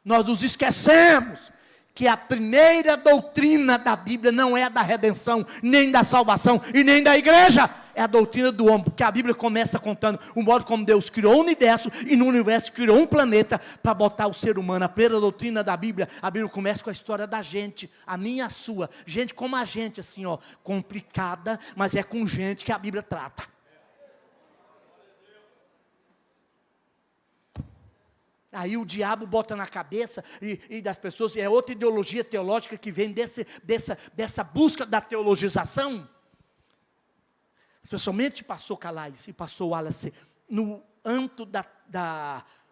nós nos esquecemos que a primeira doutrina da Bíblia não é a da redenção, nem da salvação e nem da igreja, é a doutrina do homem, porque a Bíblia começa contando o modo como Deus criou o universo, e no universo criou um planeta para botar o ser humano. A primeira doutrina da Bíblia, a Bíblia começa com a história da gente, a minha e a sua, gente como a gente, assim ó, complicada, mas é com gente que a Bíblia trata. Aí o diabo bota na cabeça e das pessoas, é outra ideologia teológica que vem dessa busca da teologização. Especialmente pastor Calais e pastor Wallace, no âmbito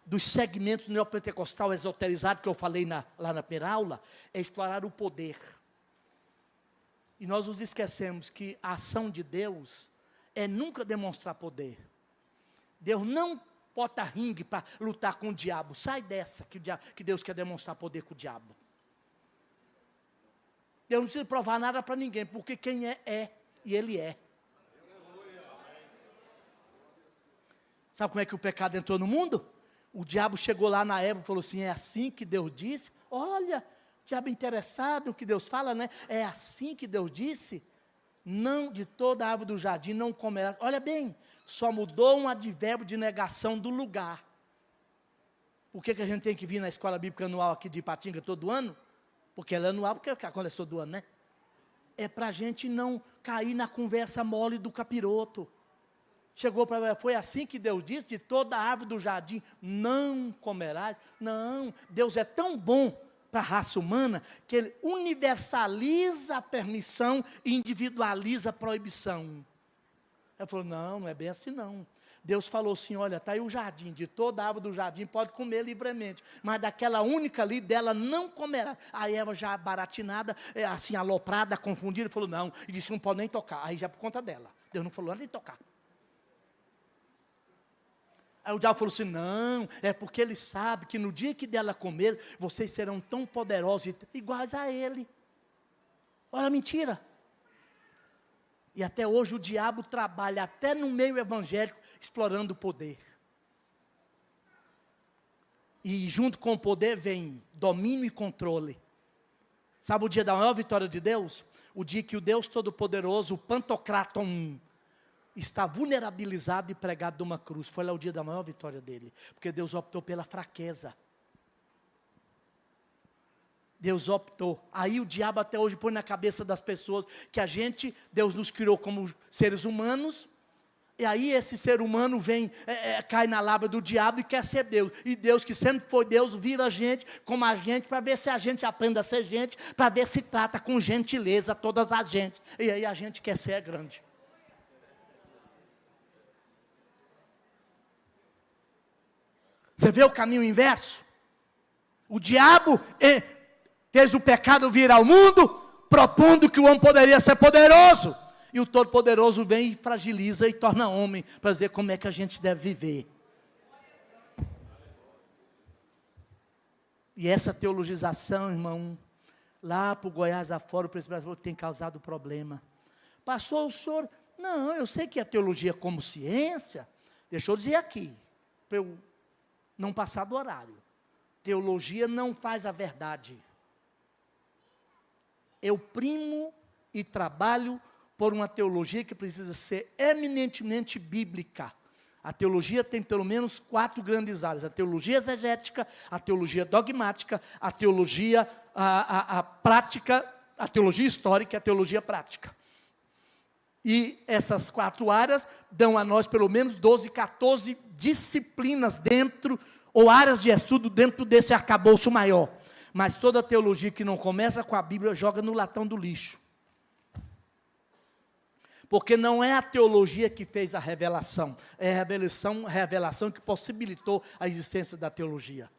dos segmentos neopentecostal esoterizado que eu falei lá na primeira aula, é explorar o poder. E nós nos esquecemos que a ação de Deus é nunca demonstrar poder. Deus não bota ringue para lutar com o diabo. Sai dessa que Deus quer demonstrar poder com o diabo. Deus não precisa provar nada para ninguém, porque quem é, e Ele é. Sabe como é que o pecado entrou no mundo? O diabo chegou lá na Eva e falou assim, é assim que Deus disse? Olha, o diabo interessado no que Deus fala, né? É assim que Deus disse? Não, de toda a árvore do jardim não comerás. Olha bem, só mudou um advérbio de negação do lugar. Por que a gente tem que vir na escola bíblica anual aqui de Ipatinga todo ano? Porque ela é anual, porque acontece todo ano, né? É para a gente não cair na conversa mole do capiroto. Chegou para ela, foi assim que Deus disse, de toda a árvore do jardim não comerás. Não, Deus é tão bom para a raça humana, que Ele universaliza a permissão e individualiza a proibição. Ela falou, não é bem assim não. Deus falou assim, olha, está aí o jardim, de toda a árvore do jardim pode comer livremente, mas daquela única ali, dela não comerá. A Eva já baratinada, assim aloprada, confundida, falou, não, e disse, não pode nem tocar, aí já é por conta dela. Deus não falou nem tocar. Aí o diabo falou assim, não, é porque ele sabe que no dia que dela comer, vocês serão tão poderosos, iguais a ele. Olha a mentira. E até hoje o diabo trabalha, até no meio evangélico, explorando o poder. E junto com o poder vem domínio e controle. Sabe o dia da maior vitória de Deus? O dia que o Deus Todo-Poderoso, o Pantocraton, está vulnerabilizado e pregado numa cruz. Foi lá o dia da maior vitória dele. Porque Deus optou pela fraqueza. Deus optou. Aí o diabo até hoje põe na cabeça das pessoas que Deus nos criou como seres humanos. E aí esse ser humano cai na lábia do diabo e quer ser Deus. E Deus, que sempre foi Deus, vira a gente como a gente, para ver se a gente aprende a ser gente, para ver se trata com gentileza todas as gente. E aí a gente quer ser grande. Você vê o caminho inverso? O diabo fez o pecado vir ao mundo, propondo que o homem poderia ser poderoso. E o Todo-Poderoso vem e fragiliza e torna homem, para dizer como é que a gente deve viver. E essa teologização, irmão, lá para o Goiás afora, o presidente brasileiro tem causado problema. Pastor, o senhor, não, eu sei que a teologia como ciência, deixa eu dizer aqui, para eu não passar do horário. Teologia não faz a verdade. Eu primo e trabalho por uma teologia que precisa ser eminentemente bíblica. A teologia tem pelo menos 4 grandes áreas: a teologia exegética, a teologia dogmática, a teologia a prática, a teologia histórica e a teologia prática. E essas 4 áreas dão a nós pelo menos 12, 14 disciplinas dentro, ou áreas de estudo dentro desse arcabouço maior. Mas toda teologia que não começa com a Bíblia joga no latão do lixo. Porque não é a teologia que fez a revelação, é a revelação que possibilitou a existência da teologia.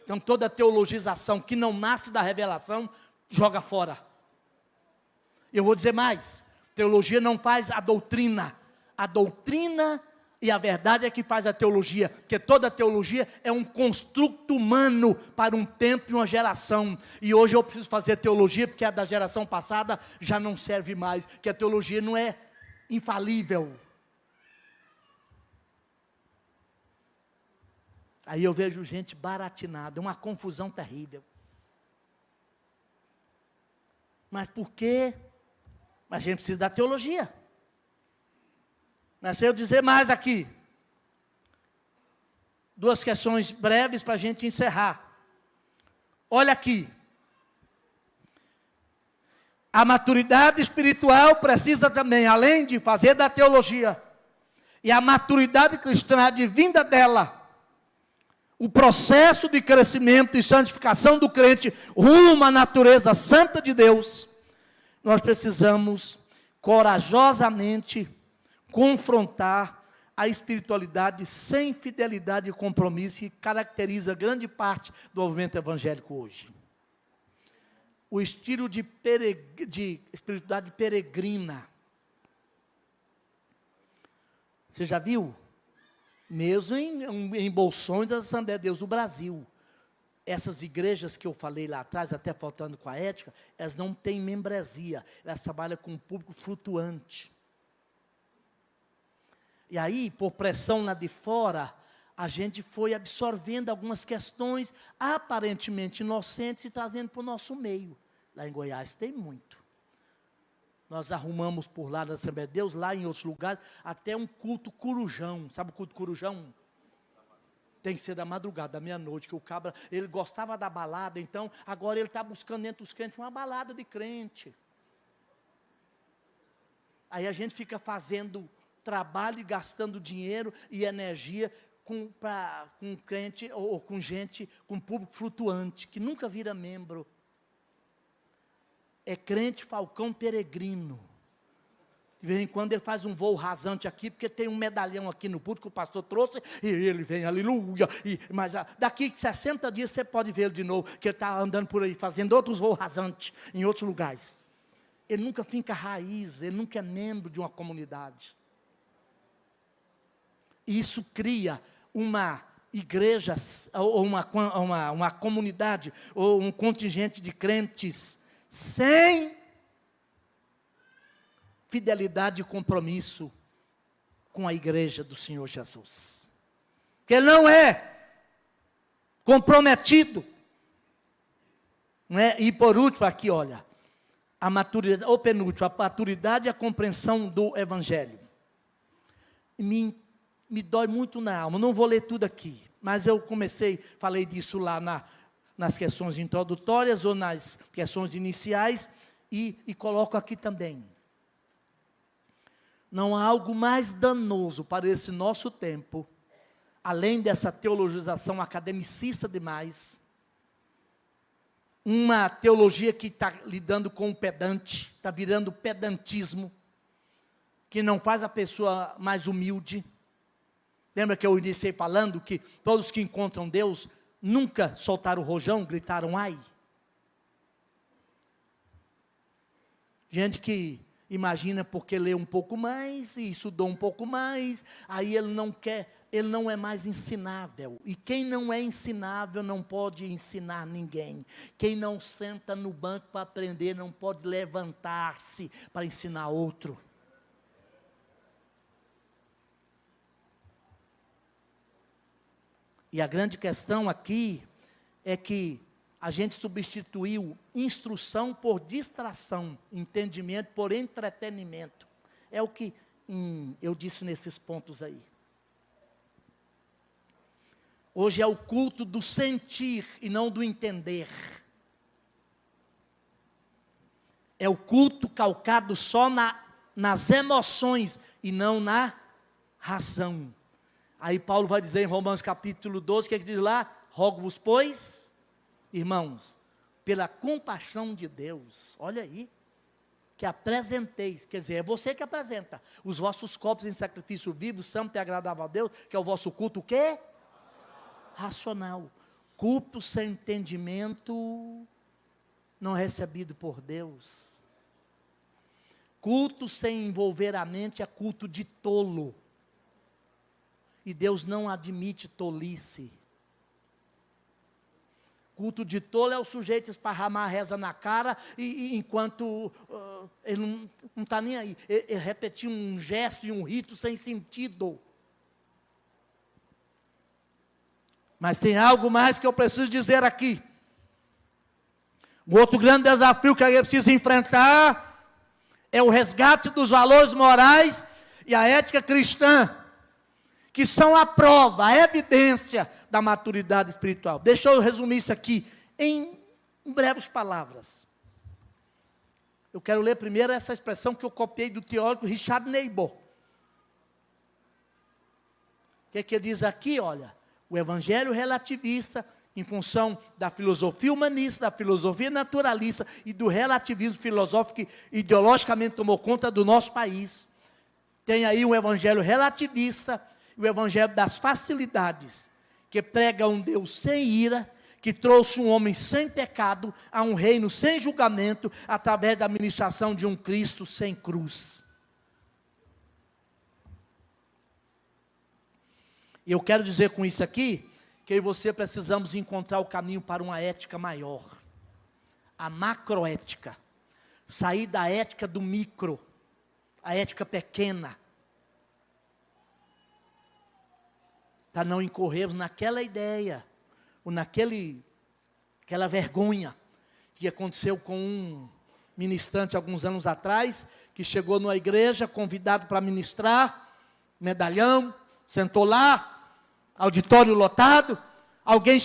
Então toda teologização que não nasce da revelação, joga fora. Eu vou dizer mais, teologia não faz a doutrina E a verdade é que faz a teologia, porque toda teologia é um construto humano para um tempo e uma geração. E hoje eu preciso fazer teologia, porque a da geração passada já não serve mais, que a teologia não é infalível. Aí eu vejo gente baratinada, uma confusão terrível. Mas por quê? A gente precisa da teologia. Mas se eu dizer mais aqui, 2 questões breves para a gente encerrar. Olha aqui. A maturidade espiritual precisa também, além de fazer da teologia, e a maturidade cristã advinda dela, o processo de crescimento e santificação do crente rumo à natureza santa de Deus, nós precisamos corajosamente confrontar a espiritualidade sem fidelidade e compromisso que caracteriza grande parte do movimento evangélico hoje. O estilo de espiritualidade peregrina. Você já viu? Mesmo em bolsões da Assembleia de Deus do Brasil. Essas igrejas que eu falei lá atrás, até faltando com a ética, elas não têm membresia, elas trabalham com um público flutuante. E aí, por pressão lá de fora, a gente foi absorvendo algumas questões aparentemente inocentes e trazendo para o nosso meio. Lá em Goiás tem muito. Nós arrumamos por lá na Assembleia de Deus, lá em outros lugares, até um culto corujão. Sabe o culto corujão? Tem que ser da madrugada, da meia-noite, que o cabra, ele gostava da balada, então, agora ele está buscando entre os crentes uma balada de crente. Aí a gente fica fazendo trabalho e gastando dinheiro e energia com crente, ou com gente, com público flutuante, que nunca vira membro. É crente falcão peregrino. De vez em quando ele faz um voo rasante aqui, porque tem um medalhão aqui no púlpito que o pastor trouxe, e ele vem, aleluia. Mas daqui 60 dias você pode ver ele de novo, que ele está andando por aí, fazendo outros voos rasantes, em outros lugares. Ele nunca finca raiz, ele nunca é membro de uma comunidade. E isso cria uma igreja, ou uma comunidade, ou um contingente de crentes, sem fidelidade e compromisso com a igreja do Senhor Jesus. Que ele não é comprometido. Não é? E por último aqui, olha, a maturidade, ou penúltimo, a maturidade e a compreensão do Evangelho. Me dói muito na alma, não vou ler tudo aqui, mas eu falei disso lá nas questões introdutórias ou nas questões iniciais, e coloco aqui também. Não há algo mais danoso para esse nosso tempo, além dessa teologização academicista demais, uma teologia que está lidando com o pedante, está virando pedantismo, que não faz a pessoa mais humilde. Lembra que eu iniciei falando que todos que encontram Deus nunca soltaram o rojão, gritaram ai? Gente que imagina porque lê um pouco mais e estudou um pouco mais, aí ele não é mais ensinável. E quem não é ensinável não pode ensinar ninguém. Quem não senta no banco para aprender não pode levantar-se para ensinar outro. E a grande questão aqui é que a gente substituiu instrução por distração, entendimento por entretenimento. É o que eu disse nesses pontos aí. Hoje é o culto do sentir e não do entender. É o culto calcado só nas emoções e não na razão. Aí Paulo vai dizer em Romanos capítulo 12, o que diz lá? Rogo-vos, pois, irmãos, pela compaixão de Deus, olha aí, que apresenteis, quer dizer, é você que apresenta, os vossos corpos em sacrifício vivo, santo e agradável a Deus, que é o vosso culto o quê? Racional. Culto sem entendimento, não recebido por Deus. Culto sem envolver a mente é culto de tolo. E Deus não admite tolice. Culto de tolo é o sujeito esparramar a reza na cara, e enquanto ele não está nem aí. Ele repetir um gesto e um rito sem sentido. Mas tem algo mais que eu preciso dizer aqui. O outro grande desafio que a igreja precisa enfrentar é o resgate dos valores morais e a ética cristã, que são a prova, a evidência da maturidade espiritual. Deixa eu resumir isso aqui em breves palavras. Eu quero ler primeiro essa expressão que eu copiei do teólogo Richard Niebuhr. O que ele diz aqui? Olha, o evangelho relativista, em função da filosofia humanista, da filosofia naturalista e do relativismo filosófico que ideologicamente tomou conta do nosso país. Tem aí um evangelho relativista, o evangelho das facilidades, que prega um Deus sem ira, que trouxe um homem sem pecado a um reino sem julgamento, através da ministração de um Cristo sem cruz. E eu quero dizer com isso aqui, que eu e você precisamos encontrar o caminho para uma ética maior. A macroética. Sair da ética do micro, a ética pequena. Para não incorrermos naquela ideia, ou aquela vergonha, que aconteceu com um ministrante alguns anos atrás, que chegou numa igreja, convidado para ministrar, medalhão, sentou lá, auditório lotado, alguém,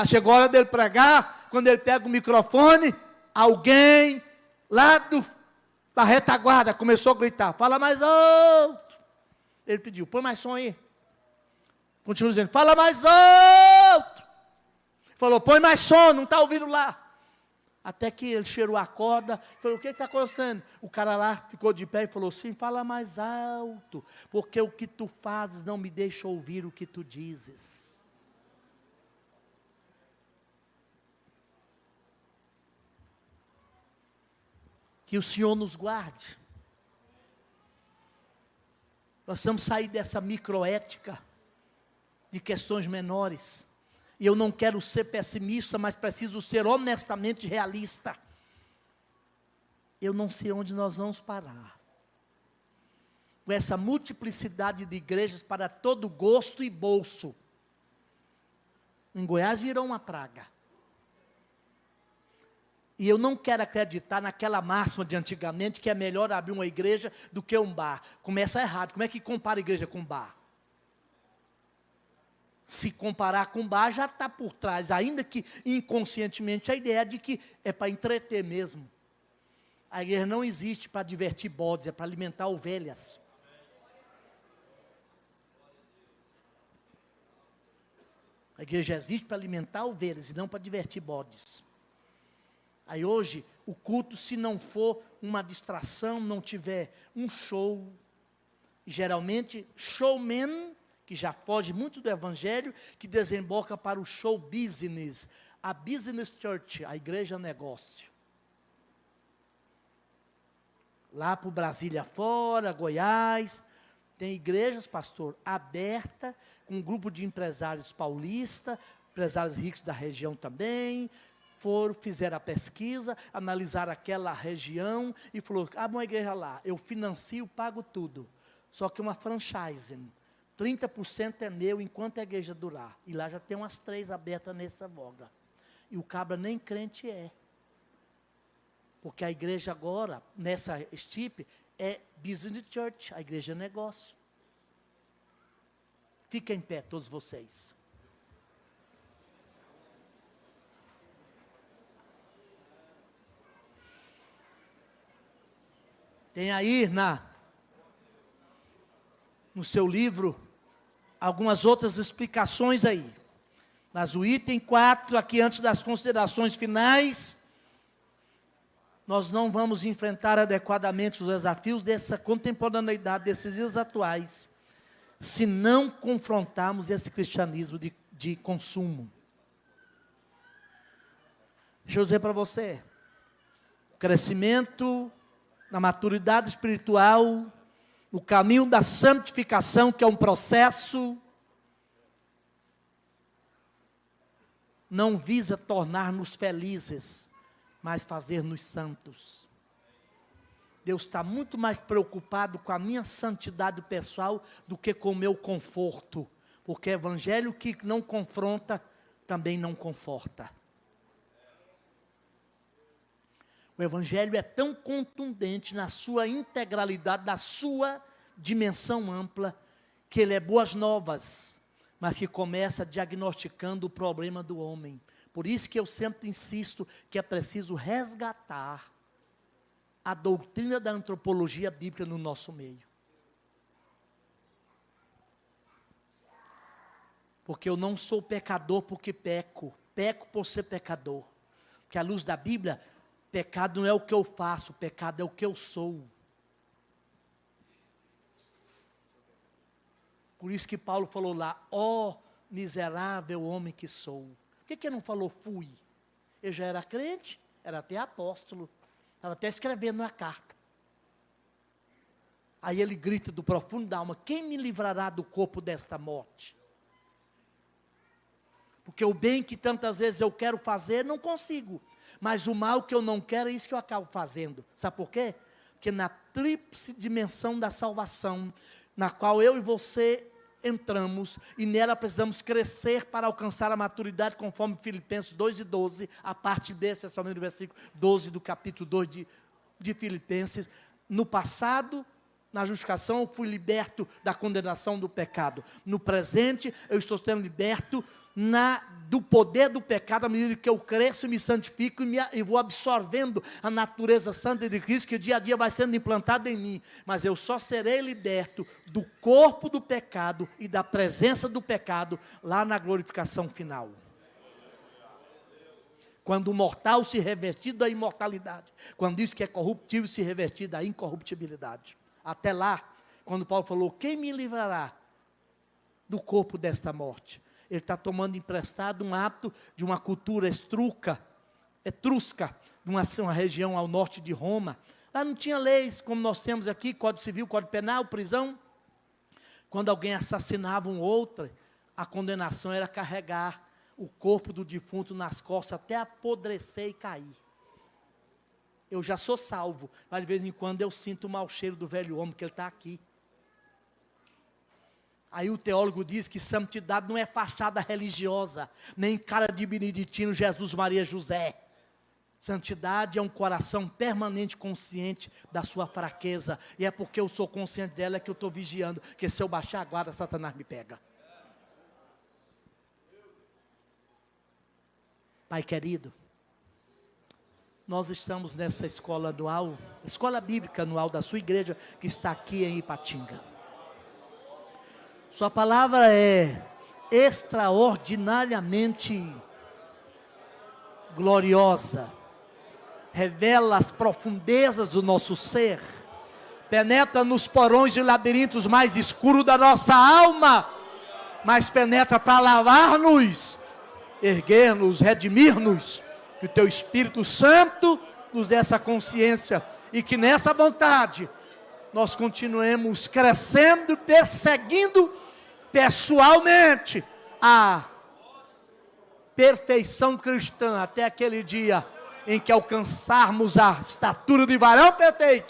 chegou a hora dele pregar, quando ele pega o microfone, alguém lá da retaguarda começou a gritar, fala mais alto. Ele pediu, põe mais som aí. Continua dizendo, fala mais alto. Falou, põe mais som, não está ouvindo lá. Até que ele cheirou a corda, falou, o que está acontecendo? O cara lá ficou de pé e falou, sim, fala mais alto, porque o que tu fazes não me deixa ouvir o que tu dizes. Que o Senhor nos guarde. Nós precisamos sair dessa microética, de questões menores. E eu não quero ser pessimista, mas preciso ser honestamente realista. Eu não sei onde nós vamos parar. Com essa multiplicidade de igrejas para todo gosto e bolso. Em Goiás virou uma praga. E eu não quero acreditar naquela máxima de antigamente, que é melhor abrir uma igreja do que um bar. Começa errado. Como é que compara a igreja com bar? Se comparar com bar, já está por trás, ainda que inconscientemente, a ideia de que é para entreter mesmo. A igreja não existe para divertir bodes, é para alimentar ovelhas. A igreja existe para alimentar ovelhas e não para divertir bodes. Aí hoje, o culto, se não for uma distração, não tiver um show, geralmente, showman, que já foge muito do evangelho, que desemboca para o show business, a business church, a igreja negócio. Lá para o Brasília fora, Goiás, tem igrejas, pastor, aberta, com um grupo de empresários paulistas, empresários ricos da região também, fizeram a pesquisa, analisaram aquela região, e falou, abre uma igreja lá, eu financio, pago tudo, só que uma franchising, 30% é meu enquanto a igreja durar. E lá já tem umas 3 abertas nessa voga. E o cabra nem crente é. Porque a igreja agora, nessa estipe, é business church, a igreja é negócio. Fiquem em pé, todos vocês. Tem aí no seu livro algumas outras explicações aí. Mas o item 4, aqui antes das considerações finais, nós não vamos enfrentar adequadamente os desafios dessa contemporaneidade, desses dias atuais, se não confrontarmos esse cristianismo de consumo. Deixa eu dizer para você, o crescimento na maturidade espiritual no caminho da santificação, que é um processo, não visa tornar-nos felizes, mas fazer-nos santos. Deus está muito mais preocupado com a minha santidade pessoal do que com o meu conforto, porque evangelho que não confronta, também não conforta. O evangelho é tão contundente na sua integralidade, na sua dimensão ampla, que ele é boas novas, mas que começa diagnosticando o problema do homem. Por isso que eu sempre insisto que é preciso resgatar a doutrina da antropologia bíblica no nosso meio. Porque eu não sou pecador porque peco por ser pecador. Porque à luz da Bíblia, pecado não é o que eu faço, pecado é o que eu sou. Por isso que Paulo falou lá, ó miserável homem que sou. Por que ele não falou fui? Ele já era crente, era até apóstolo, estava até escrevendo uma carta. Aí ele grita do profundo da alma, quem me livrará do corpo desta morte? Porque o bem que tantas vezes eu quero fazer, não consigo. Mas o mal que eu não quero, é isso que eu acabo fazendo. Sabe por quê? Porque na tríplice dimensão da salvação, na qual eu e você entramos, e nela precisamos crescer para alcançar a maturidade, conforme Filipenses 2:12, a parte B, especialmente no versículo 12 do capítulo 2 de Filipenses. No passado, na justificação, eu fui liberto da condenação do pecado. No presente, eu estou sendo liberto do poder do pecado, à medida que eu cresço e me santifico e vou absorvendo a natureza santa de Cristo, que dia a dia vai sendo implantada em mim. Mas eu só serei liberto do corpo do pecado e da presença do pecado lá na glorificação final. Quando o mortal se revestir da imortalidade, quando diz que é corruptível se revestir da incorruptibilidade. Até lá, quando Paulo falou, quem me livrará do corpo desta morte? Ele está tomando emprestado um hábito de uma cultura etrusca, de uma região ao norte de Roma. Lá não tinha leis como nós temos aqui, Código Civil, Código Penal, prisão. Quando alguém assassinava um outro, a condenação era carregar o corpo do defunto nas costas até apodrecer e cair. Eu já sou salvo, mas de vez em quando eu sinto o mau cheiro do velho homem, que ele está aqui. Aí o teólogo diz que santidade não é fachada religiosa, nem cara de beneditino, Jesus, Maria, José. Santidade é um coração permanente consciente da sua fraqueza. E é porque eu sou consciente dela que eu estou vigiando, que se eu baixar a guarda, Satanás me pega. Pai querido, nós estamos nessa escola anual, escola bíblica anual da sua igreja, que está aqui em Ipatinga. Sua palavra é extraordinariamente gloriosa, revela as profundezas do nosso ser, penetra nos porões e labirintos mais escuros da nossa alma, mas penetra para lavar-nos, erguer-nos, redimir-nos, que o Teu Espírito Santo nos dê essa consciência, e que nessa vontade, nós continuemos crescendo, perseguindo pessoalmente a perfeição cristã, até aquele dia em que alcançarmos a estatura de varão perfeito,